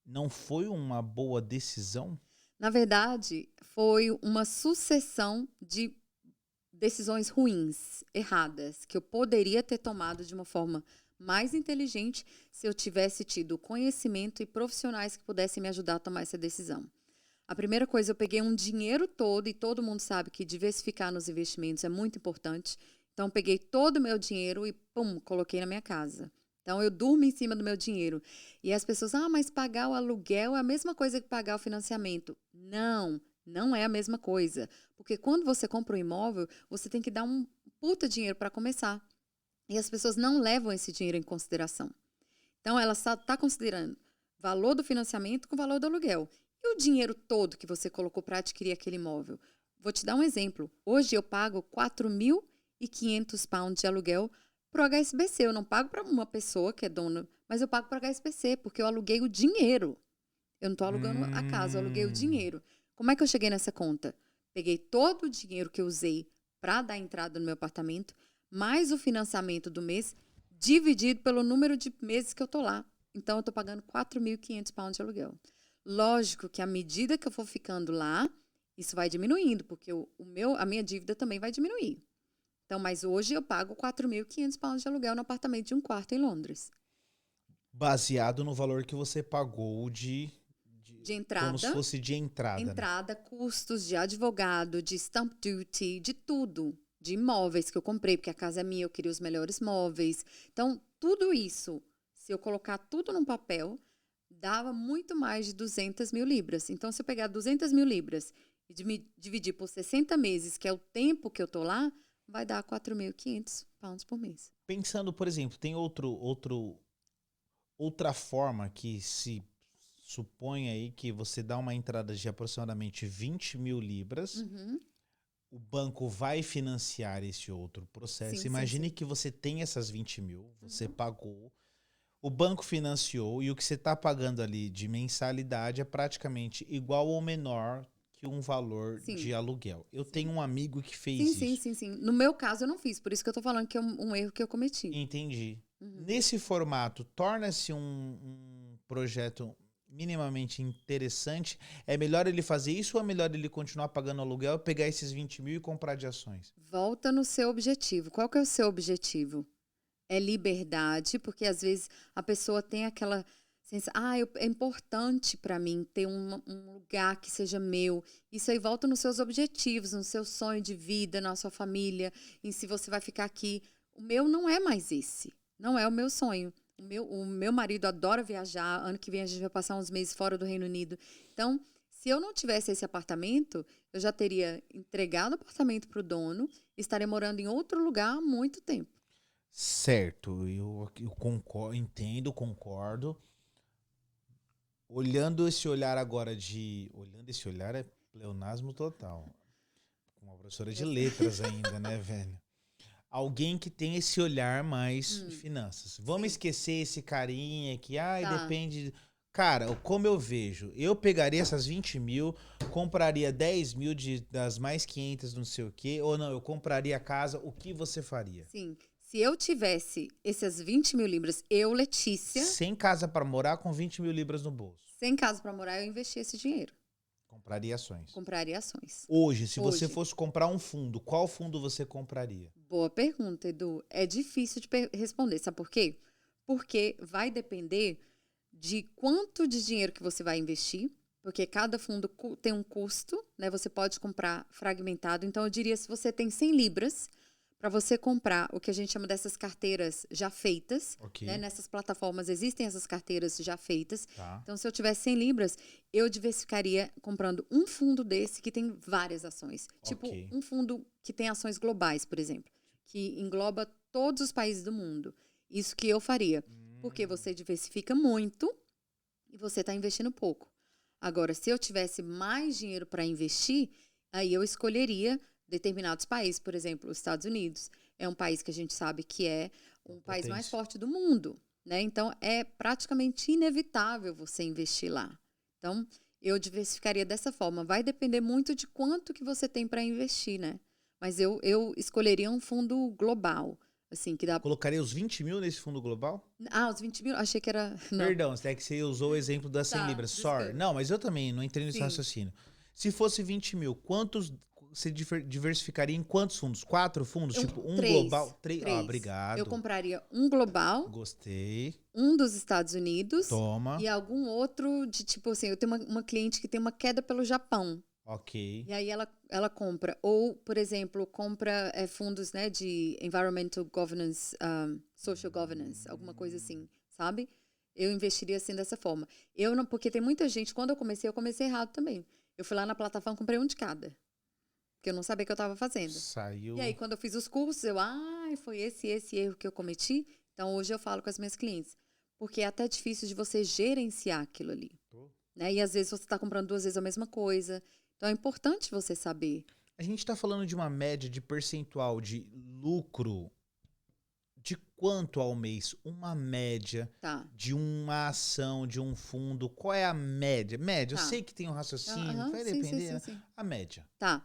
não foi uma boa decisão? Na verdade, foi uma sucessão de decisões ruins, erradas, que eu poderia ter tomado de uma forma mais inteligente se eu tivesse tido conhecimento e profissionais que pudessem me ajudar a tomar essa decisão. A primeira coisa, eu peguei um dinheiro todo, e todo mundo sabe que diversificar nos investimentos é muito importante. Então, peguei todo o meu dinheiro e, coloquei na minha casa. Então, eu durmo em cima do meu dinheiro. E as pessoas, mas pagar o aluguel é a mesma coisa que pagar o financiamento. Não é a mesma coisa. Porque quando você compra um imóvel, você tem que dar um puta dinheiro para começar. E as pessoas não levam esse dinheiro em consideração. Então, ela está considerando valor do financiamento com o valor do aluguel. E o dinheiro todo que você colocou para adquirir aquele imóvel? Vou te dar um exemplo. Hoje eu pago 4.500 pounds de aluguel para o HSBC. Eu não pago para uma pessoa que é dona, mas eu pago para o HSBC, porque eu aluguei o dinheiro. Eu não estou alugando a casa, eu aluguei o dinheiro. Como é que eu cheguei nessa conta? Peguei todo o dinheiro que eu usei para dar entrada no meu apartamento, mais o financiamento do mês, dividido pelo número de meses que eu tô lá. Então, eu tô pagando 4.500 pounds de aluguel. Lógico que à medida que eu for ficando lá, isso vai diminuindo, porque a minha dívida também vai diminuir. Então, mas hoje eu pago 4.500 pounds de aluguel no apartamento de um quarto em Londres. Baseado no valor que você pagou De como se entrada, fosse de entrada, né? custos de advogado, de stamp duty, de tudo. De imóveis que eu comprei, porque a casa é minha, eu queria os melhores móveis. Então, tudo isso, se eu colocar tudo num papel, dava muito mais de 200 mil libras. Então, se eu pegar 200 mil libras e dividir por 60 meses, que é o tempo que eu tô lá, vai dar 4.500 pounds por mês. Pensando, por exemplo, tem outra forma que se supõe aí que você dá uma entrada de aproximadamente 20 mil libras, o banco vai financiar esse outro processo. Sim, Imagine sim. que você tem essas 20 mil, você pagou, o banco financiou e o que você está pagando ali de mensalidade é praticamente igual ou menor que um valor Sim. de aluguel. Eu tenho um amigo que Sim, fez sim, isso. sim, sim. No meu caso, eu não fiz. Por isso que eu tô falando que é um erro que eu cometi. Entendi. Nesse formato, torna-se um projeto minimamente interessante. É melhor ele fazer isso ou é melhor ele continuar pagando aluguel, pegar esses 20 mil e comprar de ações? Volta no seu objetivo. Qual que é o seu objetivo? É liberdade, porque às vezes a pessoa tem aquela sensação, é importante para mim ter um lugar que seja meu. Isso aí volta nos seus objetivos, no seu sonho de vida, na sua família, em se você vai ficar aqui. O meu não é mais esse. Não é o meu sonho. O meu marido adora viajar. Ano que vem a gente vai passar uns meses fora do Reino Unido. Então, se eu não tivesse esse apartamento, eu já teria entregado o apartamento para o dono e estaria morando em outro lugar há muito tempo. Certo, eu concordo, entendo, concordo. Olhando esse olhar agora de. Olhando esse olhar é pleonasmo total. Com uma professora de letras ainda, né, velho? Alguém que tem esse olhar mais de finanças. Vamos Sim. esquecer esse carinha que, Tá. depende. Cara, como eu vejo, eu pegaria essas 20 mil, compraria 10 mil das mais 500, não sei o quê, ou não, eu compraria a casa, o que você faria? Sim. Se eu tivesse essas 20 mil libras, eu, Letícia, Sem casa para morar, com 20 mil libras no bolso. sem casa para morar, eu investia esse dinheiro. Compraria ações. Compraria ações. Hoje, se você Hoje. fosse comprar um fundo, qual fundo você compraria? Boa pergunta, Edu. É difícil de responder. Sabe por quê? Porque vai depender de quanto de dinheiro que você vai investir, porque cada fundo tem um custo, né? Você pode comprar fragmentado. Então, eu diria, se você tem 100 libras, para você comprar o que a gente chama dessas carteiras já feitas, Ok. né? Nessas plataformas existem essas carteiras já feitas. Tá. Então, se eu tivesse 100 libras, eu diversificaria comprando um fundo desse que tem várias ações. Tipo, Ok. um fundo que tem ações globais, por exemplo, que engloba todos os países do mundo. Isso que eu faria. Porque você diversifica muito e você está investindo pouco. Agora, se eu tivesse mais dinheiro para investir, aí eu escolheria determinados países, por exemplo, os Estados Unidos. É um país que a gente sabe que é um país mais forte do mundo, né? Então, é praticamente inevitável você investir lá. Então, eu diversificaria dessa forma. Vai depender muito de quanto que você tem para investir, né? Mas eu escolheria um fundo global, assim, que dá... Colocaria os 20 mil nesse fundo global? Os 20 mil? Achei que era... Não. Perdão, é que você usou o exemplo das 100 Tá, libras. Sorry. desculpa. Não, mas eu também não entrei nesse Sim. raciocínio. Se fosse 20 mil, quantos você diversificaria em quantos fundos? 4 fundos? Tipo, um global? 3. Ah, obrigado. Eu compraria um global, Gostei. um dos Estados Unidos Toma. e algum outro de tipo assim, eu tenho uma cliente que tem uma queda pelo Japão. Ok. E aí ela compra, ou, por exemplo, compra fundos, né, de environmental governance, social governance, alguma coisa assim, sabe? Eu investiria assim dessa forma. Eu não, porque tem muita gente, quando eu comecei errado também. Eu fui lá na plataforma, comprei um de cada. Porque eu não sabia o que eu estava fazendo. Saiu. E aí, quando eu fiz os cursos, foi esse erro que eu cometi. Então, hoje eu falo com as minhas clientes. porque é até difícil de você gerenciar aquilo ali. Tô. Né? E às vezes você está comprando 2 vezes a mesma coisa. Então é importante você saber. A gente está falando de uma média de percentual de lucro de quanto ao mês? Uma média Tá, de uma ação, de um fundo. Qual é a média? Média, eu tá. sei que tem um raciocínio, Aham, vai sim, sim, depender, sim, né? sim. A média. Tá.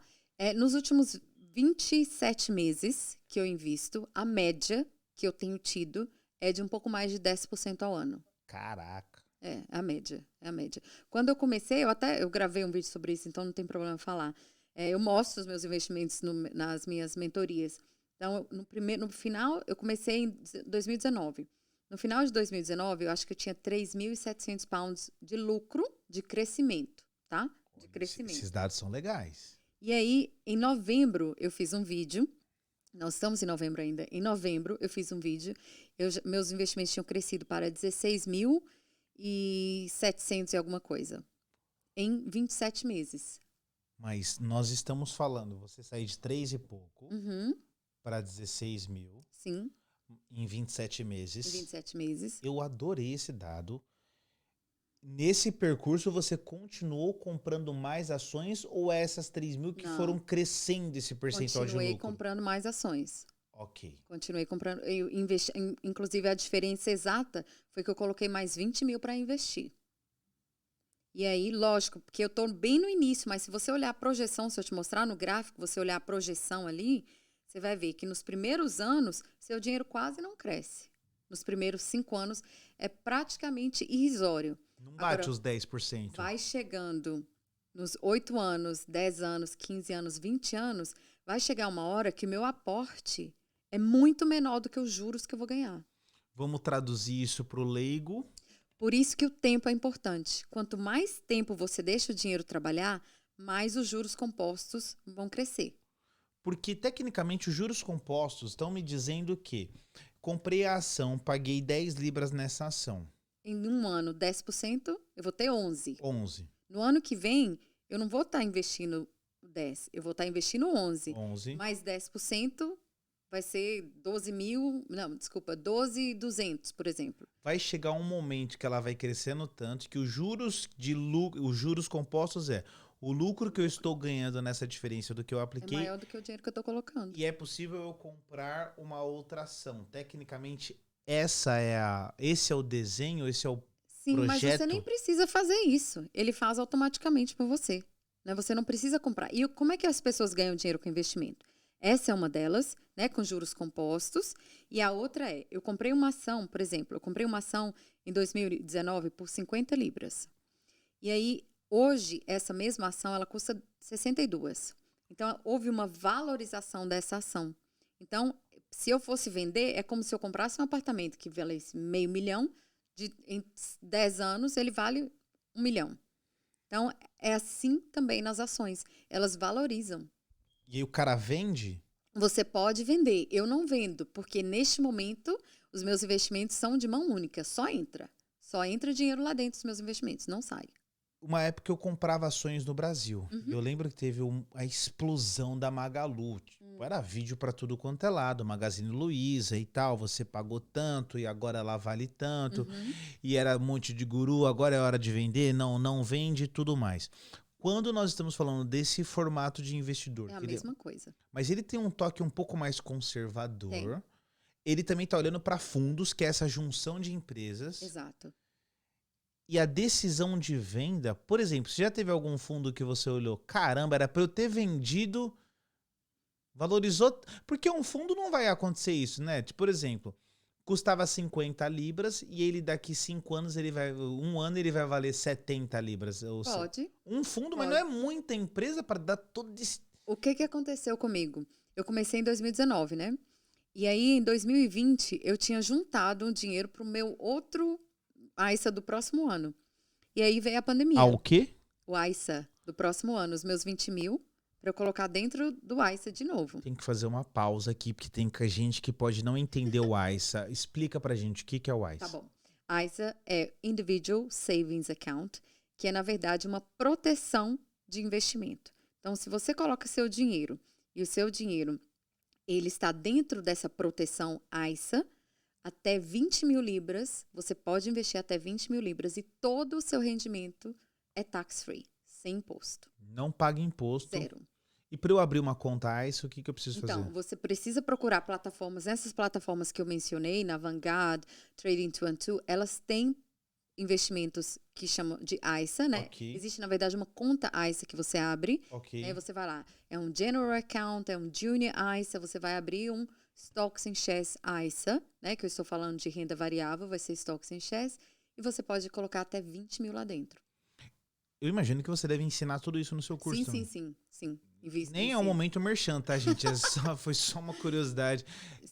Nos últimos 27 meses que eu invisto, a média que eu tenho tido é de um pouco mais de 10% ao ano. Caraca. É a média, é a média. Quando eu comecei, eu gravei um vídeo sobre isso, então não tem problema falar. Eu mostro os meus investimentos nas minhas mentorias. Então, no final, eu comecei em 2019. No final de 2019, eu acho que eu tinha 3.700 pounds de lucro, de crescimento, tá? De crescimento. Esses dados são legais. E aí, em novembro, eu fiz um vídeo. Nós estamos em novembro ainda. Em novembro, eu fiz um vídeo. Meus investimentos tinham crescido para 16.700 e alguma coisa. Em 27 meses. Mas nós estamos falando, você sair de 3 e pouco Uhum, para 16 mil sim, em 27 em meses. 27 meses. Eu adorei esse dado. Nesse percurso, você continuou comprando mais ações ou é essas 3 mil que foram Não, crescendo esse percentual de continuei lucro? comprando mais ações. Ok. Continuei comprando. Eu investi, inclusive, a diferença exata foi que eu coloquei mais 20 mil para investir. E aí, lógico, porque eu estou bem no início, mas se você olhar a projeção, se eu te mostrar no gráfico, você olhar a projeção ali, você vai ver que nos primeiros anos, seu dinheiro quase não cresce. Nos primeiros 5 anos, é praticamente irrisório. Não bate Agora, os 10%. vai chegando nos 8 anos, 10 anos, 15 anos, 20 anos, vai chegar uma hora que o meu aporte é muito menor do que os juros que eu vou ganhar. Vamos traduzir isso para o leigo. Por isso que o tempo é importante. Quanto mais tempo você deixa o dinheiro trabalhar, mais os juros compostos vão crescer. Porque, tecnicamente, os juros compostos estão me dizendo que comprei a ação, paguei 10 libras nessa ação. Em um ano, 10%, eu vou ter 11. 11. No ano que vem, eu não vou estar investindo 10, eu vou estar investindo 11. 11. Mais 10% vai ser 12.200, por exemplo. Vai chegar um momento que ela vai crescendo tanto que os juros compostos o lucro que eu estou ganhando nessa diferença do que eu É apliquei. maior do que o dinheiro que eu estou colocando. E é possível eu comprar uma outra ação. Tecnicamente, esse é o desenho, esse é o Sim, projeto. mas você nem precisa fazer isso. Ele faz automaticamente por você. Né? Você não precisa comprar. E como é que as pessoas ganham dinheiro com investimento? Essa é uma delas, né, com juros compostos. E a outra eu comprei uma ação, por exemplo, eu comprei uma ação em 2019 por 50 libras. E aí, hoje, essa mesma ação, ela custa 62. Então, houve uma valorização dessa ação. Então, se eu fosse vender, é como se eu comprasse um apartamento que valesse $500 mil, em 10 anos ele vale $1 milhão. Então, é assim também nas ações. Elas valorizam. E aí o cara vende? Você pode vender. Eu não vendo, porque neste momento os meus investimentos são de mão única. Só entra. Só entra dinheiro lá dentro dos meus investimentos, não sai. Uma época eu comprava ações no Brasil. Uhum. Eu lembro que teve a explosão da Magalu. Tipo, era vídeo pra tudo quanto é lado. Magazine Luiza e tal. Você pagou tanto e agora ela vale tanto. Uhum. E era um monte de guru. Agora é hora de vender. Não vende e tudo mais. Quando nós estamos falando desse formato de investidor. É a mesma coisa. Mas ele tem um toque um pouco mais conservador. Tem. Ele também tá olhando para fundos, que é essa junção de empresas. Exato. E a decisão de venda, por exemplo, se já teve algum fundo que você olhou, caramba, era para eu ter vendido, valorizou, porque um fundo não vai acontecer isso, né? Tipo, por exemplo, custava 50 libras e ele daqui 5 anos, um ano ele vai valer 70 libras. Pode. Um fundo, mas Pode. não é muita empresa para dar todo esse... O que aconteceu comigo? Eu comecei em 2019, né? E aí, em 2020, eu tinha juntado um dinheiro para o meu outro AISA do próximo ano. E aí veio a pandemia. Ah, o quê? O AISA do próximo ano, os meus 20 mil, para eu colocar dentro do AISA de novo. Tem que fazer uma pausa aqui, porque tem gente que pode não entender o AISA. Explica pra gente o que é o AISA. Tá bom. AISA é Individual Savings Account, que é, na verdade, uma proteção de investimento. Então, se você coloca seu dinheiro e o seu dinheiro ele está dentro dessa proteção AISA, até 20 mil libras, você pode investir até 20 mil libras e todo o seu rendimento é tax-free, sem imposto. Não paga imposto. Zero. E para eu abrir uma conta ICE, o que eu preciso Então, fazer? você precisa procurar plataformas. Essas plataformas que eu mencionei, na Vanguard, Trading 212, elas têm investimentos que chamam de ISA, né? Ok. Existe, na verdade, uma conta ISA que você abre. Ok. Aí você vai lá. É um General Account, é um Junior ISA. Você vai abrir um Stocks and Shares ISA, né? Que eu estou falando de renda variável, vai ser Stocks and Shares. E você pode colocar até 20 mil lá dentro. Eu imagino que você deve ensinar tudo isso no seu curso. Sim. Nem é um momento merchan, tá, gente? Foi só uma curiosidade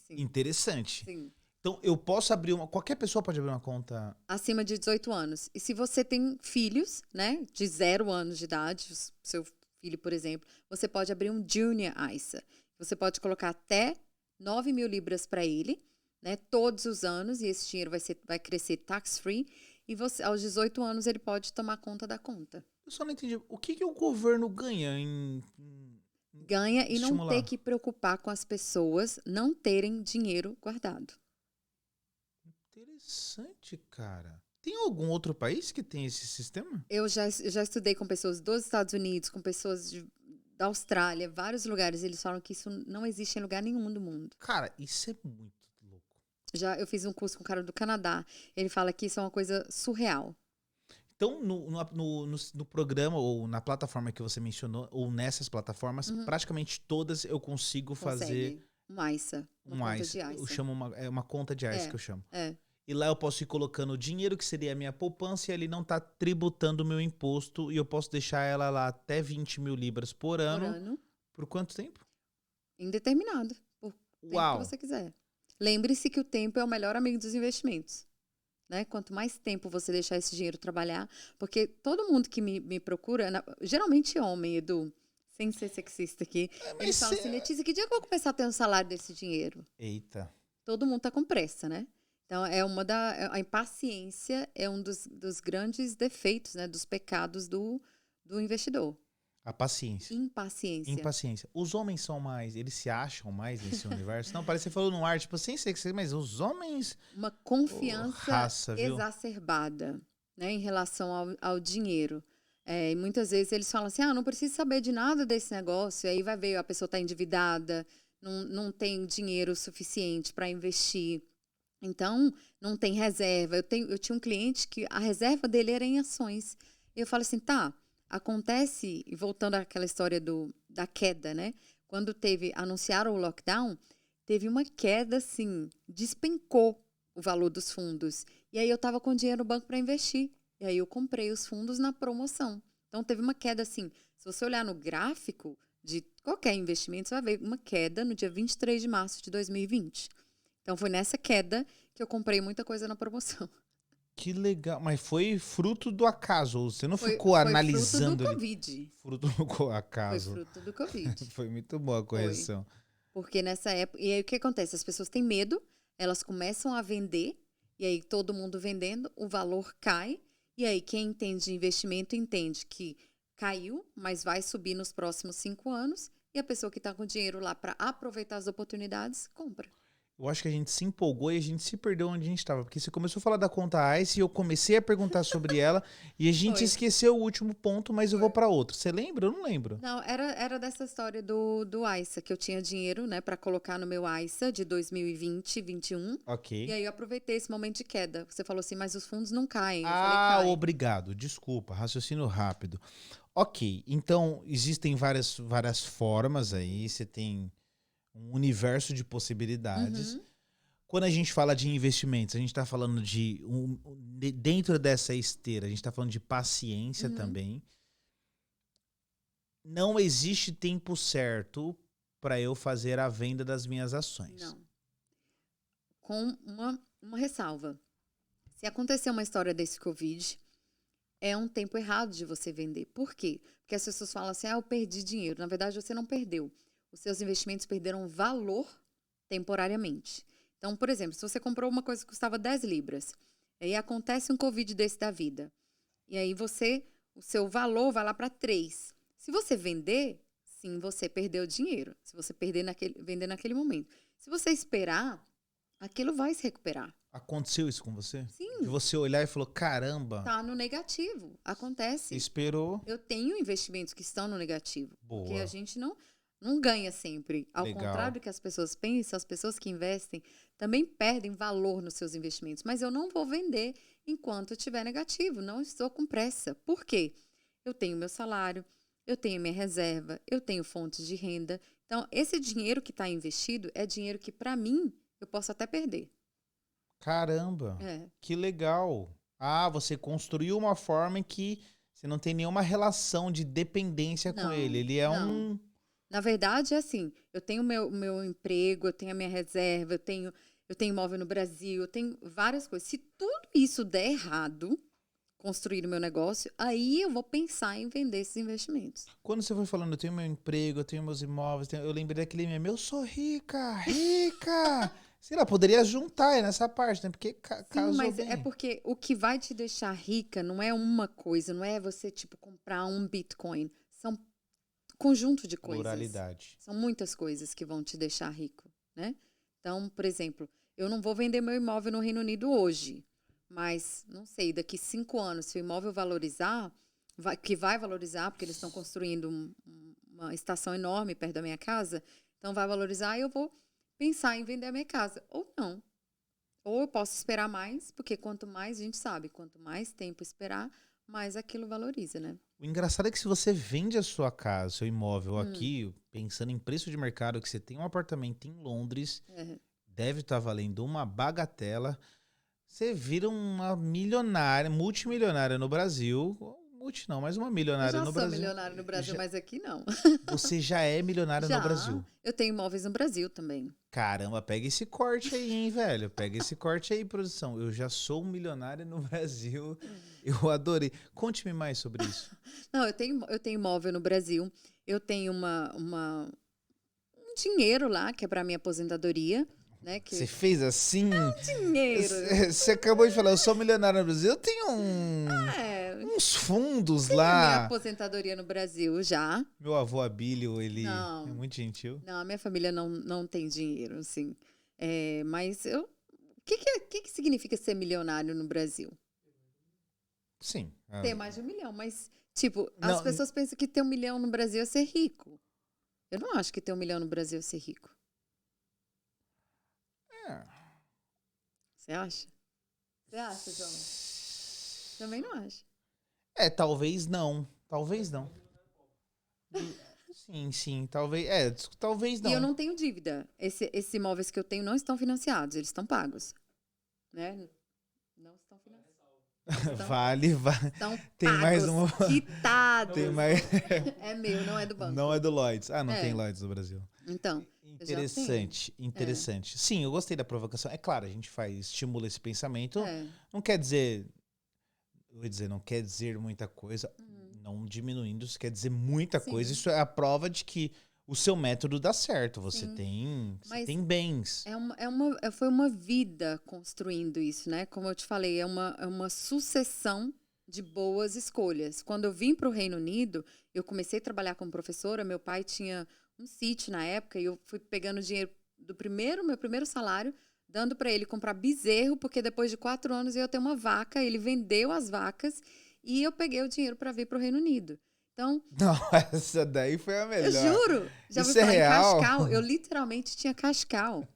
interessante. Sim. Então, eu posso abrir qualquer pessoa pode abrir uma conta acima de 18 anos. E se você tem filhos, né, de 0 anos de idade, seu filho, por exemplo, você pode abrir um Junior ISA. Você pode colocar até 9 mil libras para ele, né, todos os anos, e esse dinheiro vai crescer tax-free. E você, aos 18 anos, ele pode tomar conta da conta. Eu só não entendi. O que o governo ganha em ganha e estimular? Não ter que preocupar com as pessoas não terem dinheiro guardado. Interessante, cara. Tem algum outro país que tem esse sistema? Eu já estudei com pessoas dos Estados Unidos, com pessoas da Austrália, vários lugares. Eles falam que isso não existe em lugar nenhum do mundo. Cara, isso é muito louco. Eu fiz um curso com um cara do Canadá. Ele fala que isso é uma coisa surreal. Então, no programa ou na plataforma que você mencionou, ou nessas plataformas, praticamente todas eu consigo fazer um ISA. Uma conta de ISA. Eu chamo uma conta de ISA que eu chamo. É. E lá eu posso ir colocando o dinheiro, que seria a minha poupança, e ele não está tributando o meu imposto, e eu posso deixar ela lá até 20 mil libras por ano. Por quanto tempo? Indeterminado. Por tempo que você quiser. Lembre-se que o tempo é o melhor amigo dos investimentos. Né? Quanto mais tempo você deixar esse dinheiro trabalhar, porque todo mundo que me procura, geralmente homem, Edu, sem ser sexista aqui, eles falam assim, Letícia, que dia que eu vou começar a ter um salário desse dinheiro? Eita. Todo mundo tá com pressa, né? Então, a impaciência é um dos grandes defeitos, né? Dos pecados do investidor. A paciência. Impaciência. Os homens são mais, eles se acham mais nesse universo? Não, parece que você falou no ar, tipo, sem sexismo, mas os homens... Uma confiança exacerbada, né? Em relação ao dinheiro. E muitas vezes eles falam assim, não preciso saber de nada desse negócio. E aí vai ver, a pessoa está endividada, não tem dinheiro suficiente para investir. Então, não tem reserva. Eu tinha um cliente que a reserva dele era em ações. E eu falo assim, acontece, e voltando àquela história da queda, né? Quando anunciaram o lockdown, teve uma queda, assim, despencou o valor dos fundos. E aí eu estava com dinheiro no banco para investir. E aí eu comprei os fundos na promoção. Então, teve uma queda, assim, se você olhar no gráfico de qualquer investimento, você vai ver uma queda no dia 23 de março de 2020. Então, foi nessa queda que eu comprei muita coisa na promoção. Que legal. Mas foi fruto do acaso. Você não ficou analisando... Fruto do Fruto do acaso. Foi fruto do Covid. Foi muito boa a correção. Porque nessa época... E aí, o que acontece? As pessoas têm medo, elas começam a vender, e aí todo mundo vendendo, o valor cai, e aí quem entende de investimento entende que caiu, mas vai subir nos próximos 5 anos, e a pessoa que está com dinheiro lá para aproveitar as oportunidades, compra. Eu acho que a gente se empolgou e a gente se perdeu onde a gente estava. Porque você começou a falar da conta ICE e eu comecei a perguntar sobre ela e a gente esqueceu o último ponto, mas eu vou para outro. Você lembra? Eu não lembro. Não, era dessa história do ISA, que eu tinha dinheiro, né, para colocar no meu ISA de 2020, 2021. Ok. E aí eu aproveitei esse momento de queda. Você falou assim, mas os fundos não caem. Eu falei, obrigado. Desculpa, raciocínio rápido. Ok, então existem várias formas aí, você tem um universo de possibilidades. Quando a gente fala de investimentos, a gente está falando de dentro dessa esteira, a gente está falando de paciência também. Não existe tempo certo para eu fazer a venda das minhas ações. Não. Com uma ressalva. Se acontecer uma história desse Covid, é um tempo errado de você vender. Por quê? Porque as pessoas falam assim, eu perdi dinheiro. Na verdade, você não perdeu. Os seus investimentos perderam valor temporariamente. Então, por exemplo, se você comprou uma coisa que custava 10 libras, aí acontece um Covid desse da vida, e aí o seu valor vai lá para 3. Se você vender, sim, você perdeu dinheiro. Se você vender naquele momento. Se você esperar, aquilo vai se recuperar. Aconteceu isso com você? Sim. De você olhar e falou, caramba. Tá no negativo. Acontece. Esperou. Eu tenho investimentos que estão no negativo. Boa. Porque a gente não ganha sempre. Ao Legal. contrário do que as pessoas pensam, as pessoas que investem também perdem valor nos seus investimentos. Mas eu não vou vender enquanto estiver negativo. Não estou com pressa. Por quê? Eu tenho meu salário, eu tenho minha reserva, eu tenho fontes de renda. Então, esse dinheiro que está investido é dinheiro que, para mim, eu posso até perder. Caramba. É. Que legal. Ah, você construiu uma forma em que você não tem nenhuma relação de dependência com Não, ele. Ele é não. um... Na verdade, é assim, eu tenho meu emprego, eu tenho a minha reserva, eu tenho imóvel no Brasil, eu tenho várias coisas. Se tudo isso der errado, construir o meu negócio, aí eu vou pensar em vender esses investimentos. Quando você foi falando, eu tenho meu emprego, eu tenho meus imóveis, eu lembrei daquele meme, eu sou rica, rica. Sei lá, poderia juntar aí nessa parte, né? Porque casou Sim, mas bem. é porque o que vai te deixar rica não é uma coisa, não é você, tipo, comprar um Bitcoin. São conjunto de coisas. Pluralidade. São muitas coisas que vão te deixar rico, né? Então, por exemplo, eu não vou vender meu imóvel no Reino Unido hoje, mas, não sei, daqui 5 anos, se o imóvel valorizar, que vai valorizar, porque eles estão construindo uma estação enorme perto da minha casa, então vai valorizar e eu vou pensar em vender a minha casa. Ou não. Ou eu posso esperar mais, porque quanto mais, a gente sabe, quanto mais tempo esperar, mais aquilo valoriza, né? O engraçado é que se você vende a sua casa, seu imóvel aqui, pensando em preço de mercado, que você tem um apartamento em Londres, deve estar valendo uma bagatela, você vira uma milionária, multimilionária no Brasil. Multi não, mas uma milionária Eu já no sou Brasil. milionária no Brasil, mas aqui não. Você já é milionária no Brasil. Eu tenho imóveis no Brasil também. Caramba, pega esse corte aí, hein, velho? Pega esse corte aí, produção. Eu já sou um milionário no Brasil. Eu adorei. Conte-me mais sobre isso. Não, eu tenho imóvel no Brasil. Eu tenho um dinheiro lá, que é para minha aposentadoria. Né, que... Você fez assim? Dinheiro. Você acabou de falar, eu sou milionário no Brasil. Eu tenho uns fundos lá. Minha aposentadoria no Brasil já. Meu avô Abílio, ele é muito gentil. Não, a minha família não tem dinheiro, assim. Mas o que significa ser milionário no Brasil? Sim. Ter mais de 1 milhão, mas, tipo, as pessoas pensam que ter 1 milhão no Brasil é ser rico. Eu não acho que ter 1 milhão no Brasil é ser rico. Você acha? Você acha, João? Também não acho. Talvez não. Talvez não. Sim, talvez não. E eu não tenho dívida. Esses imóveis que eu tenho não estão financiados, eles estão pagos. Né? Não estão financiados. Vale. Estão tem pagos, mais uma. quitados. Tem mais... É meu, não é do banco. Não é do Lloyds. Não tem Lloyds no Brasil. Então. Interessante. Sim, eu gostei da provocação. É claro, a gente estimula esse pensamento. Não quer dizer. Não quer dizer muita coisa. Não diminuindo, isso quer dizer muita coisa. Isso é a prova de que o seu método dá certo. Você tem bens. Foi uma vida construindo isso, né? Como eu te falei, é uma sucessão de boas escolhas. Quando eu vim para o Reino Unido, eu comecei a trabalhar como professora. Meu pai tinha um sítio na época e eu fui pegando dinheiro do meu primeiro salário, dando para ele comprar bezerro, porque depois de 4 anos eu ia ter uma vaca. Ele vendeu as vacas e eu peguei o dinheiro para vir para o Reino Unido. Então, não, essa daí foi a melhor. Eu juro. Já isso vou falar real? Em cascal. Eu literalmente tinha cascal.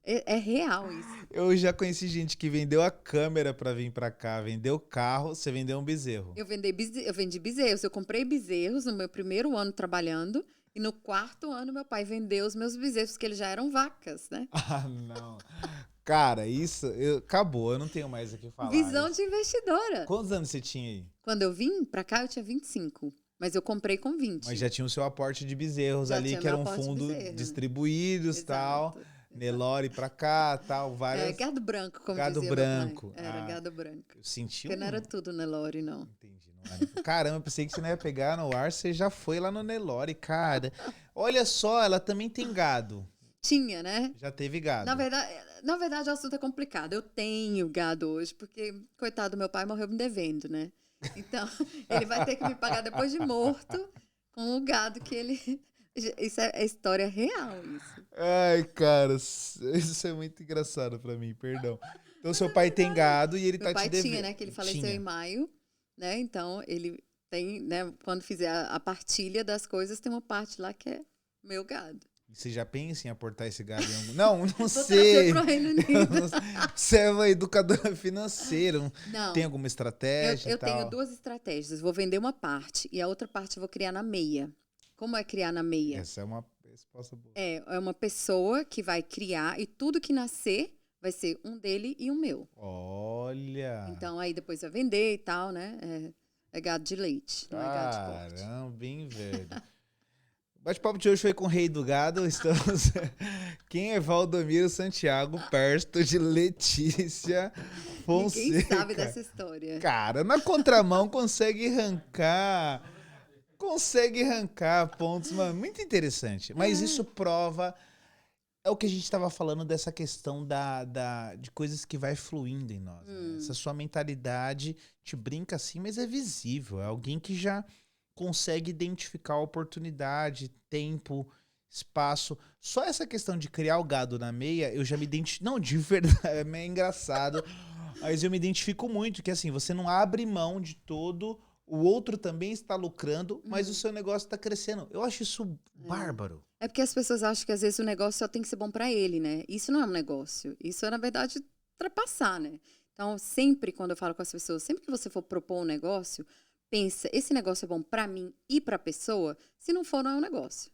É real isso. Eu já conheci gente que vendeu a câmera para vir para cá, vendeu carro, você vendeu um bezerro. Eu vendi bezerros. Eu comprei bezerros no meu primeiro ano trabalhando e no 4º ano meu pai vendeu os meus bezerros, porque eles já eram vacas, né? Não. Cara, isso acabou, eu não tenho mais o que falar. Visão de investidora. Quantos anos você tinha aí? Quando eu vim pra cá, eu tinha 25. Mas eu comprei com 20. Mas já tinha o seu aporte de bezerros já ali, que era um fundo distribuídos e tal. Nelore pra cá, tal, várias... gado branco, como gado dizia branco. Meu pai. Era gado branco. Eu senti Porque não era tudo Nelore, não. Entendi, não era. Caramba, eu pensei que você não ia pegar no ar, você já foi lá no Nelore, cara. Olha só, ela também tem gado. Tinha, né? Já teve gado. Na verdade, o assunto é complicado. Eu tenho gado hoje, porque, coitado do meu pai, morreu me devendo, né? Então, ele vai ter que me pagar depois de morto com o gado que ele Isso é história real, isso. Ai, cara, isso é muito engraçado pra mim, perdão. Então, seu pai tem gado e ele Meu tá te pai tinha, devendo. né? Que ele faleceu em Tinha. maio, né? Então, ele tem, né? Quando fizer a partilha das coisas, tem uma parte lá que é meu gado. E você já pensa em aportar esse gado em algum... Não, não Vou trazer sei. pro Reino Eu Unido. não sei. Você é uma educadora financeira. Tem Não, alguma estratégia e eu tenho tal? duas estratégias. Vou vender uma parte e a outra parte eu vou criar na meia. Como é criar na meia? Essa é uma resposta boa. É uma pessoa que vai criar e tudo que nascer vai ser um dele e um meu. Olha. Então, aí depois vai vender e tal, né? É gado de leite, não é gado de corte. Caramba, bem velho. O bate-papo de hoje foi com o Rei do Gado. Estamos. Quem é Valdomiro Santiago, perto de Letícia Ninguém sabe Fonseca? dessa história. Cara, na contramão consegue arrancar pontos, mano, muito interessante. Mas isso prova, é o que a gente estava falando dessa questão de coisas que vai fluindo em nós. Né? Essa sua mentalidade te brinca assim, mas é visível. É alguém que já consegue identificar a oportunidade, tempo, espaço. Só essa questão de criar o gado na meia, eu já me identifico. Não, de verdade, é meio engraçado. Mas eu me identifico muito, que assim, você não abre mão de todo, o outro também está lucrando, mas o seu negócio está crescendo. Eu acho isso bárbaro. É porque as pessoas acham que às vezes o negócio só tem que ser bom pra ele, né? Isso não é um negócio. Isso é, na verdade, ultrapassar, né? Então, sempre quando eu falo com as pessoas, sempre que você for propor um negócio, pensa, esse negócio é bom pra mim e pra pessoa? Se não for, não é um negócio.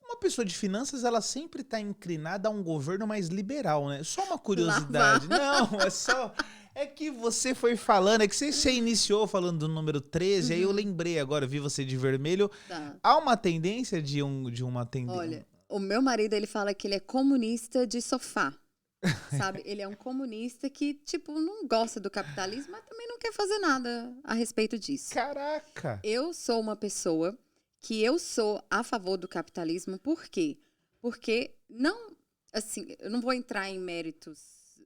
Uma pessoa de finanças, ela sempre está inclinada a um governo mais liberal, né? Só uma Lá vá. curiosidade. Não, é só... É que você foi falando, é que você iniciou falando do número 13, aí eu lembrei agora, vi você de vermelho. Tá. Há uma tendência de uma tendência... Olha, o meu marido, ele fala que ele é comunista de sofá. Sabe? Ele é um comunista que, tipo, não gosta do capitalismo, mas também não quer fazer nada a respeito disso. Caraca! Eu sou uma pessoa que eu sou a favor do capitalismo, por quê? Porque não, assim, eu não vou entrar em méritos,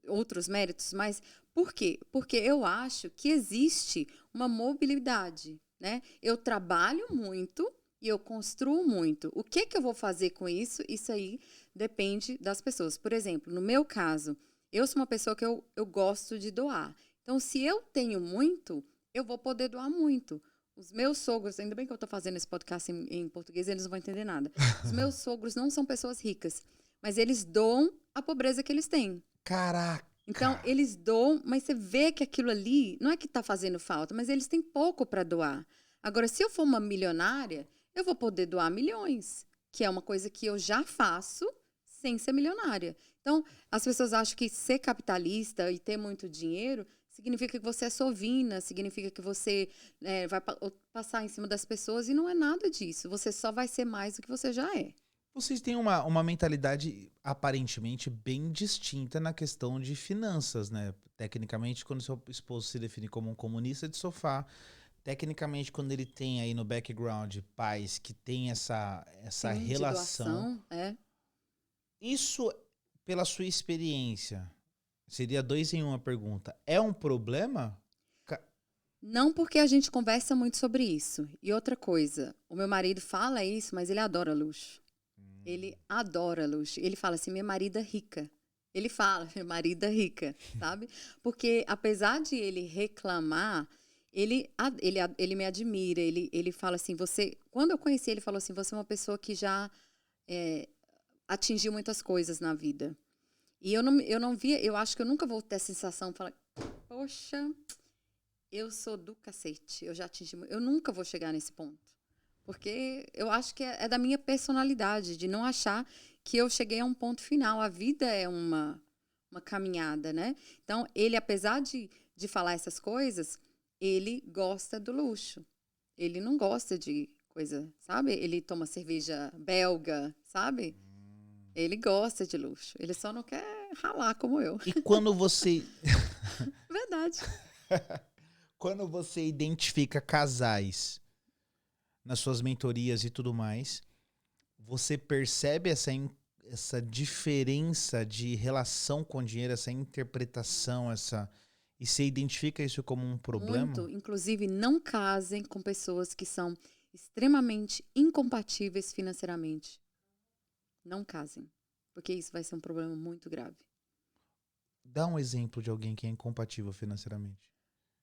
outros méritos, mas por quê? Porque eu acho que existe uma mobilidade, né? Eu trabalho muito e eu construo muito. O que que eu vou fazer com isso? Isso aí depende das pessoas. Por exemplo, no meu caso, eu sou uma pessoa que eu gosto de doar. Então, se eu tenho muito, eu vou poder doar muito. Os meus sogros, ainda bem que eu estou fazendo esse podcast em português, eles não vão entender nada. Os meus sogros não são pessoas ricas, mas eles doam a pobreza que eles têm. Caraca! Então, eles doam, mas você vê que aquilo ali não é que está fazendo falta, mas eles têm pouco para doar. Agora, se eu for uma milionária, eu vou poder doar milhões, que é uma coisa que eu já faço sem ser milionária. Então, as pessoas acham que ser capitalista e ter muito dinheiro significa que você é sovina, significa que você vai passar em cima das pessoas, e não é nada disso. Você só vai ser mais do que você já é. Vocês têm uma mentalidade aparentemente bem distinta na questão de finanças, né? Tecnicamente, quando seu esposo se define como um comunista de sofá, tecnicamente, quando ele tem aí no background pais que têm essa Sim, de relação, doação, isso, pela sua experiência, seria 2 em 1 a pergunta, é um problema? Não, porque a gente conversa muito sobre isso. E outra coisa, o meu marido fala isso, mas ele adora luxo. Ele adora luxo. Ele fala assim, minha marida rica. Ele fala, minha marida rica, sabe? Porque apesar de ele reclamar, ele me admira. Ele fala assim, você... Quando eu conheci ele, falou assim, você é uma pessoa que já atingiu muitas coisas na vida. E eu não via... Eu acho que eu nunca vou ter a sensação de falar, poxa, eu sou do cacete. Eu já atingi... Eu nunca vou chegar nesse ponto. Porque eu acho que é da minha personalidade, de não achar que eu cheguei a um ponto final. A vida é uma caminhada, né? Então, ele, apesar de falar essas coisas, ele gosta do luxo. Ele não gosta de coisa, sabe? Ele toma cerveja belga, sabe? Ele gosta de luxo. Ele só não quer ralar como eu. E quando você... Verdade. Quando você identifica casais nas suas mentorias e tudo mais, você percebe essa diferença de relação com o dinheiro, essa interpretação, e você identifica isso como um problema? Muito. Inclusive, não casem com pessoas que são extremamente incompatíveis financeiramente, não casem. Porque isso vai ser um problema muito grave. Dá um exemplo de alguém que é incompatível financeiramente.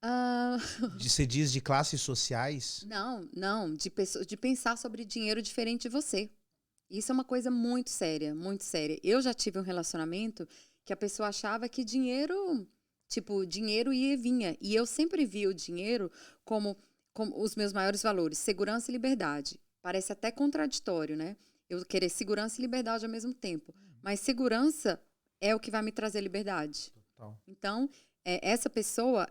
Ah, Você diz de classes sociais? não, de pensar sobre dinheiro diferente de você. Isso é uma coisa muito séria, muito séria. Eu já tive um relacionamento que a pessoa achava que dinheiro ia e vinha. E eu sempre vi o dinheiro como os meus maiores valores, segurança e liberdade. Parece até contraditório, né? Eu querer segurança e liberdade ao mesmo tempo. Mas segurança é o que vai me trazer liberdade. Total. Então, essa pessoa,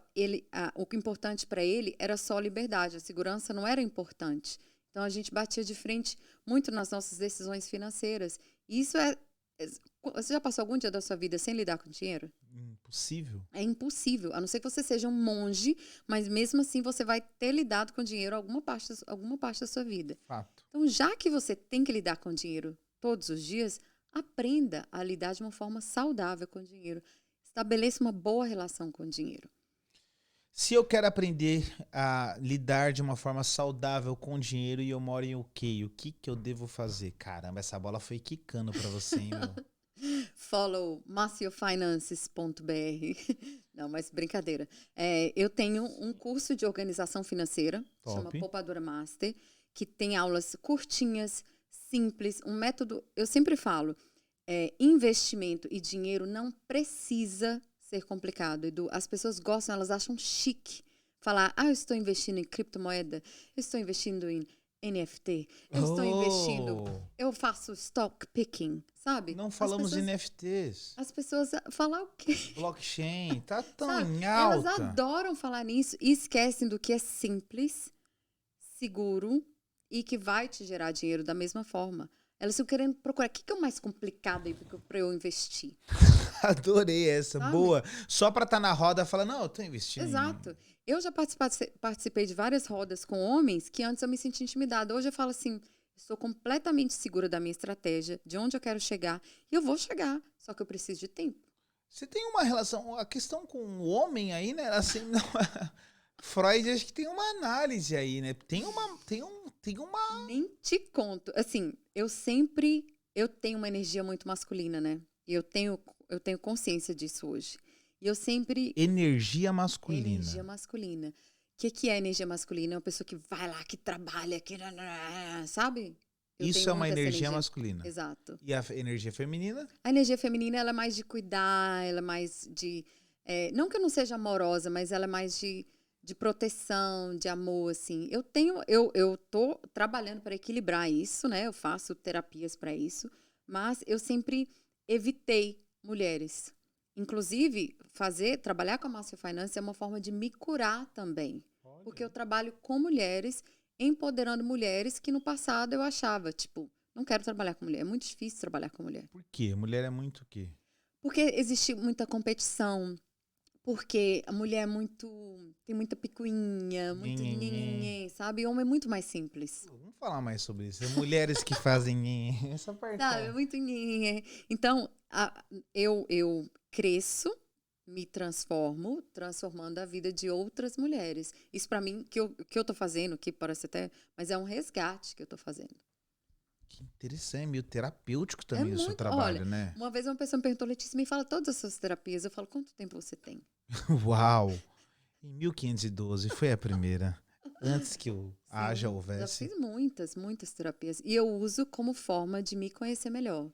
o que é importante para ele era só a liberdade. A segurança não era importante. Então, a gente batia de frente muito nas nossas decisões financeiras. E isso você já passou algum dia da sua vida sem lidar com dinheiro? Impossível. É impossível. A não ser que você seja um monge, mas mesmo assim você vai ter lidado com dinheiro alguma parte da sua vida. Fato. Então, já que você tem que lidar com dinheiro todos os dias, aprenda a lidar de uma forma saudável com o dinheiro. Estabeleça uma boa relação com o dinheiro. Se eu quero aprender a lidar de uma forma saudável com o dinheiro e eu moro em UK, o que eu devo fazer? Caramba, essa bola foi quicando pra você, hein, meu? Follow maciofinances.br. Não, mas brincadeira. Eu tenho um curso de organização financeira, chama Poupadora Master, que tem aulas curtinhas, simples, um método. Eu sempre falo, investimento e dinheiro não precisa ser complicado, Edu. As pessoas gostam, elas acham chique falar, eu estou investindo em criptomoeda, eu estou investindo em NFT, eu estou investindo, eu faço stock picking, sabe? Não falamos em NFTs. As pessoas falam o quê? Blockchain, tá tão Sabe? em alta. Elas adoram falar nisso e esquecem do que é simples, seguro e que vai te gerar dinheiro da mesma forma. Elas estão querendo procurar o que é o mais complicado aí para eu investir. Adorei essa, Sabe? boa. Só pra estar na roda, fala, não, eu tô investindo. Exato. Eu já participei de várias rodas com homens que antes eu me sentia intimidada. Hoje eu falo assim, estou completamente segura da minha estratégia, de onde eu quero chegar, e eu vou chegar, só que eu preciso de tempo. Você tem uma relação, a questão com o homem aí, né? Assim, não, Freud acho que tem uma análise aí, né? Tem uma. Nem te conto. Assim, eu tenho uma energia muito masculina, né? E eu tenho consciência disso hoje. E eu sempre... Energia masculina. Energia masculina. O que é energia masculina? É uma pessoa que vai lá, que trabalha, que... Sabe? Isso é uma energia masculina. Exato. E a energia feminina? A energia feminina, ela é mais de cuidar, ela é mais de... não que eu não seja amorosa, mas ela é mais de proteção, de amor, assim. Eu tô trabalhando para equilibrar isso, né? Eu faço terapias para isso, mas eu sempre evitei mulheres. Inclusive, trabalhar com a Master Finance é uma forma de me curar também. Olha. Porque eu trabalho com mulheres, empoderando mulheres que no passado eu achava, não quero trabalhar com mulher. É muito difícil trabalhar com mulher. Por quê? Mulher é muito o quê? Porque existe muita competição. Porque a mulher tem muita picuinha, muito nhenhenhen, sabe? O homem é muito mais simples. Vamos falar mais sobre isso. Mulheres que fazem essa parte. Sabe, é muito nhenhenhen. Então, eu cresço, me transformando a vida de outras mulheres. Isso pra mim, que eu tô fazendo, que parece até... Mas é um resgate que eu tô fazendo. Que interessante, meio terapêutico também o seu trabalho, né? Uma vez uma pessoa me perguntou, Letícia, me fala todas as suas terapias. Eu falo, quanto tempo você tem? Uau! Em 1512 foi a primeira. Antes que houvesse. Já fiz muitas terapias. E eu uso como forma de me conhecer melhor.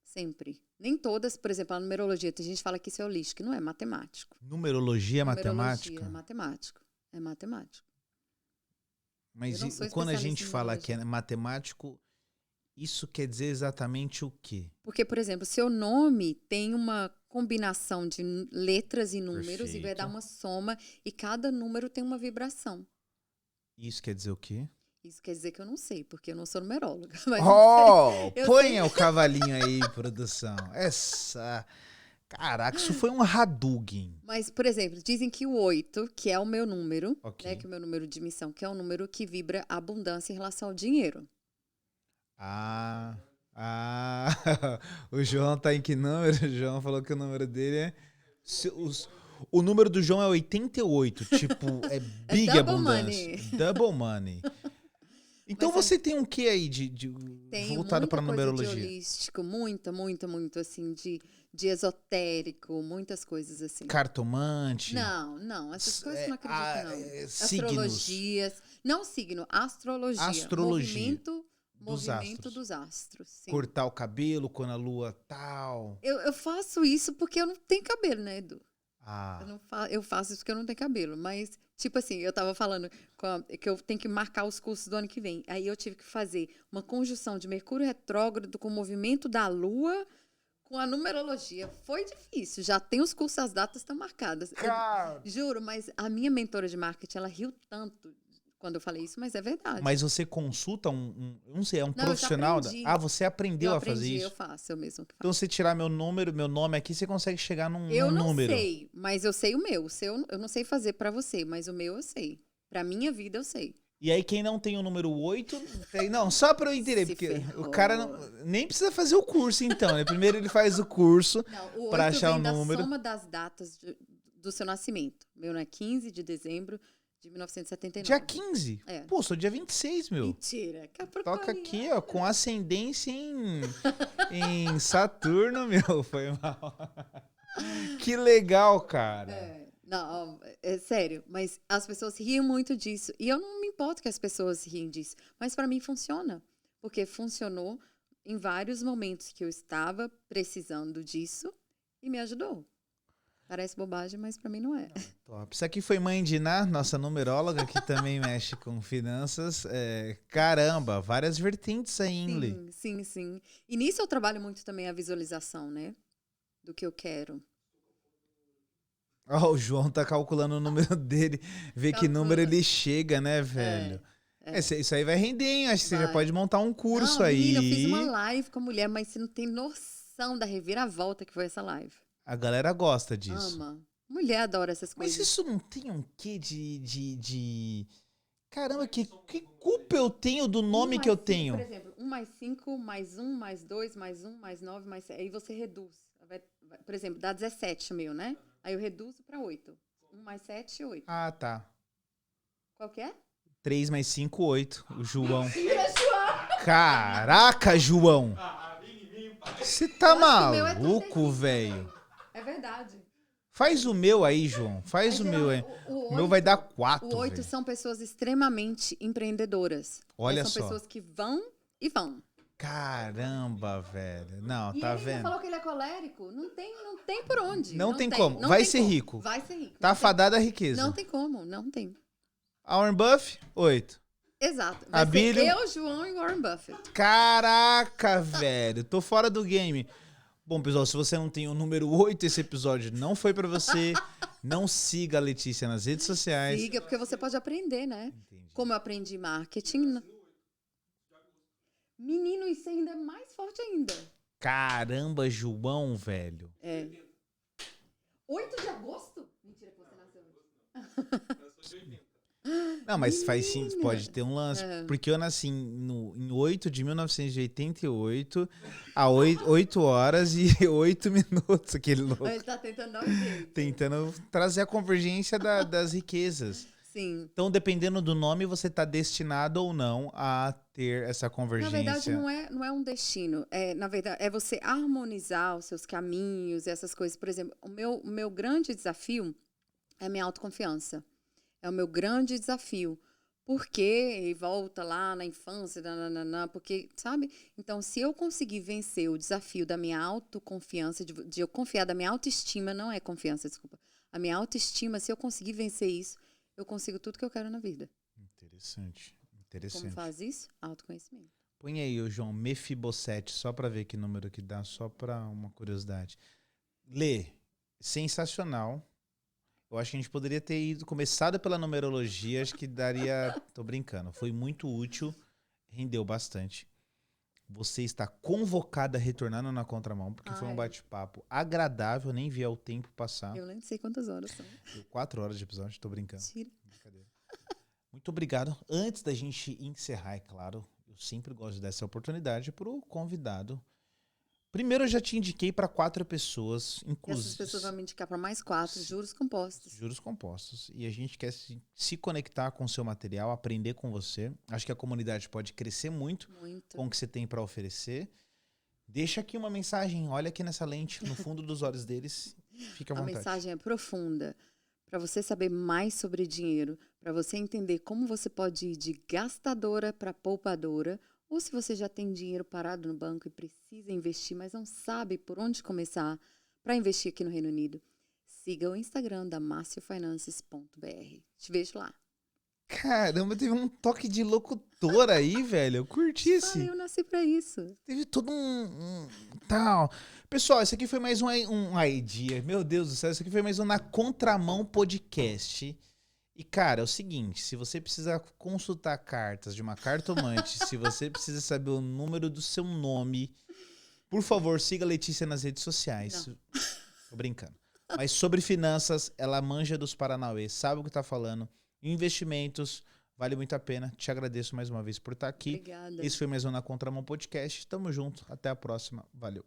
Sempre. Nem todas, por exemplo, a numerologia. Tem gente que fala que isso é holístico. Não é matemático. Numerologia é matemática? É matemático. É matemático. Mas quando a gente fala que é matemático, isso quer dizer exatamente o quê? Porque, por exemplo, seu nome tem uma combinação de letras e números. Perfeito. E vai dar uma soma e cada número tem uma vibração. Isso quer dizer o quê? Isso quer dizer que eu não sei, porque eu não sou numeróloga. Mas ponha o cavalinho aí, produção. Caraca, isso foi um Hadouken. Mas, por exemplo, dizem que o 8, que é o meu número, né, que é o meu número de missão, que é um número que vibra abundância em relação ao dinheiro. O João tá em que número? O João falou que o número dele é... O número do João é 88, tipo, é big abundância. Money. Double money. Então Mas você tem um quê aí tem voltado para muita coisa de numerologia? holístico, muito, assim, de esotérico, muitas coisas assim. Cartomante? Não, essas coisas eu não acredito, não. Signos? Astrologias, não signo, astrologia, Astrologia dos movimento astros. dos astros, sim. Cortar o cabelo quando a lua tal. Eu faço isso porque eu não tenho cabelo, né, Edu? Ah, Eu faço isso porque eu não tenho cabelo, mas, tipo assim, eu tava falando que eu tenho que marcar os cursos do ano que vem. Aí eu tive que fazer uma conjunção de Mercúrio retrógrado com o movimento da Lua com a numerologia. Foi difícil, já tem os cursos, as datas estão marcadas. cara. Juro, mas a minha mentora de marketing, ela riu tanto quando eu falei isso, mas é verdade. Mas você consulta eu não sei, é um Não, eu já profissional? aprendi. Você aprendeu a fazer Eu isso? faço, eu mesmo que faço. Então, você tirar meu nome aqui, você consegue chegar Eu num não número. sei, mas eu sei o meu. O seu, eu não sei fazer pra você, mas o meu eu sei. Pra minha vida eu sei. E aí, quem não tem o número 8, não, só pra eu entender, Se porque ferrou. o cara nem precisa fazer o curso, então, né? Primeiro ele faz o curso Não, o pra 8 achar o vem da número. soma das datas do seu nascimento. Meu não é 15 de dezembro de 1979. Dia 15? É. Pô, sou dia 26, meu. Mentira. Toca aqui, ó, com ascendência em Saturno, meu. Foi mal. Que legal, cara. Não, é sério, mas as pessoas riem muito disso. E eu não me importo que as pessoas riem disso. Mas pra mim funciona. Porque funcionou em vários momentos que eu estava precisando disso e me ajudou. Parece bobagem, mas pra mim não é. Top. Isso aqui foi Mãe Diná, nossa numeróloga, que também mexe com finanças. Caramba, várias vertentes aí, hein, Lê? Sim. E nisso eu trabalho muito também a visualização, né? Do que eu quero. Ó, o João tá calculando o número dele, ver que número ele chega, né, velho? Isso aí vai render, hein? Acho que você já pode montar um curso aí. Menina, eu fiz uma live com a mulher, mas você não tem noção da reviravolta que foi essa live. A galera gosta disso. Ama. Mulher adora essas coisas. Mas isso não tem um quê Caramba, que culpa eu tenho do nome que eu tenho? Por exemplo, 1 mais 5, mais 1, mais 2, mais 1, mais 9, mais 7. Aí você reduz. Por exemplo, dá 17 o meu, né? Aí eu reduzo para 8. 1 mais 7, 8. Ah, tá. Qual que é? 3 mais 5, 8. O João. Mentira, João! Caraca, João! Você tá maluco, é velho? É verdade. Faz o meu aí, João. Faz o meu aí. O meu vai dar 4. O 8 são pessoas extremamente empreendedoras. Olha são só. Pessoas que vão e vão. Caramba, velho. Não, E tá ele vendo? falou que ele é colérico. Não tem por onde. Não tem como. Vai ser rico. Vai ser rico. Tá fadada a riqueza. Não tem como, não tem. Warren Buffett, 8. Exato. A Vai ser Bíblia... eu, João e Warren Buffett. Caraca, velho. Tô fora do game. Bom, pessoal, se você não tem o número 8, esse episódio não foi pra você. Não siga a Letícia nas redes sociais. Siga, porque você pode aprender, né? Entendi. Como eu aprendi marketing. Menino, isso ainda é mais forte ainda. Caramba, João, velho. 8 de agosto? Mentira que você nasceu hoje. Não, mas faz sim, pode ter um lance. Porque eu nasci em 8 de 1988, a 8 horas e 8 minutos, aquele louco. Ele tá tentando dar um jeito. Tentando trazer a convergência das riquezas. Sim. Então, dependendo do nome, você tá destinado ou não a ter essa convergência. Na verdade, não é um destino. Na verdade, é você harmonizar os seus caminhos, essas coisas. Por exemplo, o meu grande desafio é a minha autoconfiança. É o meu grande desafio. Porque, e volta lá na infância, porque, sabe? Então, se eu conseguir vencer o desafio da minha autoconfiança, de eu confiar da minha autoestima, não é confiança, desculpa. A minha autoestima, se eu conseguir vencer isso, eu consigo tudo que eu quero na vida. Interessante. Como faz isso? Autoconhecimento. Põe aí, o João, Mefibosete, só pra ver que número que dá, só pra uma curiosidade. Lê, sensacional. Eu acho que a gente poderia ter começado pela numerologia, acho que daria... Tô brincando, foi muito útil, rendeu bastante. Você está convocada a retornar na Contramão, porque foi um bate-papo agradável, nem vi o tempo passar. Eu nem sei quantas horas são. Deu 4 horas de episódio, tô brincando. Tira. Brincadeira. Muito obrigado. Antes da gente encerrar, é claro, eu sempre gosto dessa oportunidade pro convidado Primeiro eu já te indiquei para 4 pessoas, E essas pessoas inclusive vão me indicar para mais 4, juros compostos. juros compostos. E a gente quer se conectar com o seu material, aprender com você. Acho que a comunidade pode crescer muito Muito. com o que você tem para oferecer. Deixa aqui uma mensagem, olha aqui nessa lente, no fundo dos olhos deles. Fica à A vontade. mensagem é profunda. Para você saber mais sobre dinheiro, para você entender como você pode ir de gastadora para poupadora, ou se você já tem dinheiro parado no banco e precisa investir, mas não sabe por onde começar para investir aqui no Reino Unido, siga o Instagram da maciofinances.br. Te vejo lá. Caramba, teve um toque de locutora aí, velho. Eu curti Ah, esse. eu nasci para isso. Teve todo tal. Pessoal, esse aqui foi mais um idea. Meu Deus do céu, esse aqui foi mais um Na Contramão Podcast. E, cara, é o seguinte, se você precisa consultar cartas de uma cartomante, se você precisa saber o número do seu nome, por favor, siga a Letícia nas redes sociais. Tô brincando. Mas sobre finanças, ela manja dos Paranauê, sabe o que tá falando. Investimentos, vale muito a pena. Te agradeço mais uma vez por estar aqui. Obrigada. Esse foi mais um Na Contramão Podcast. Tamo junto. Até a próxima. Valeu.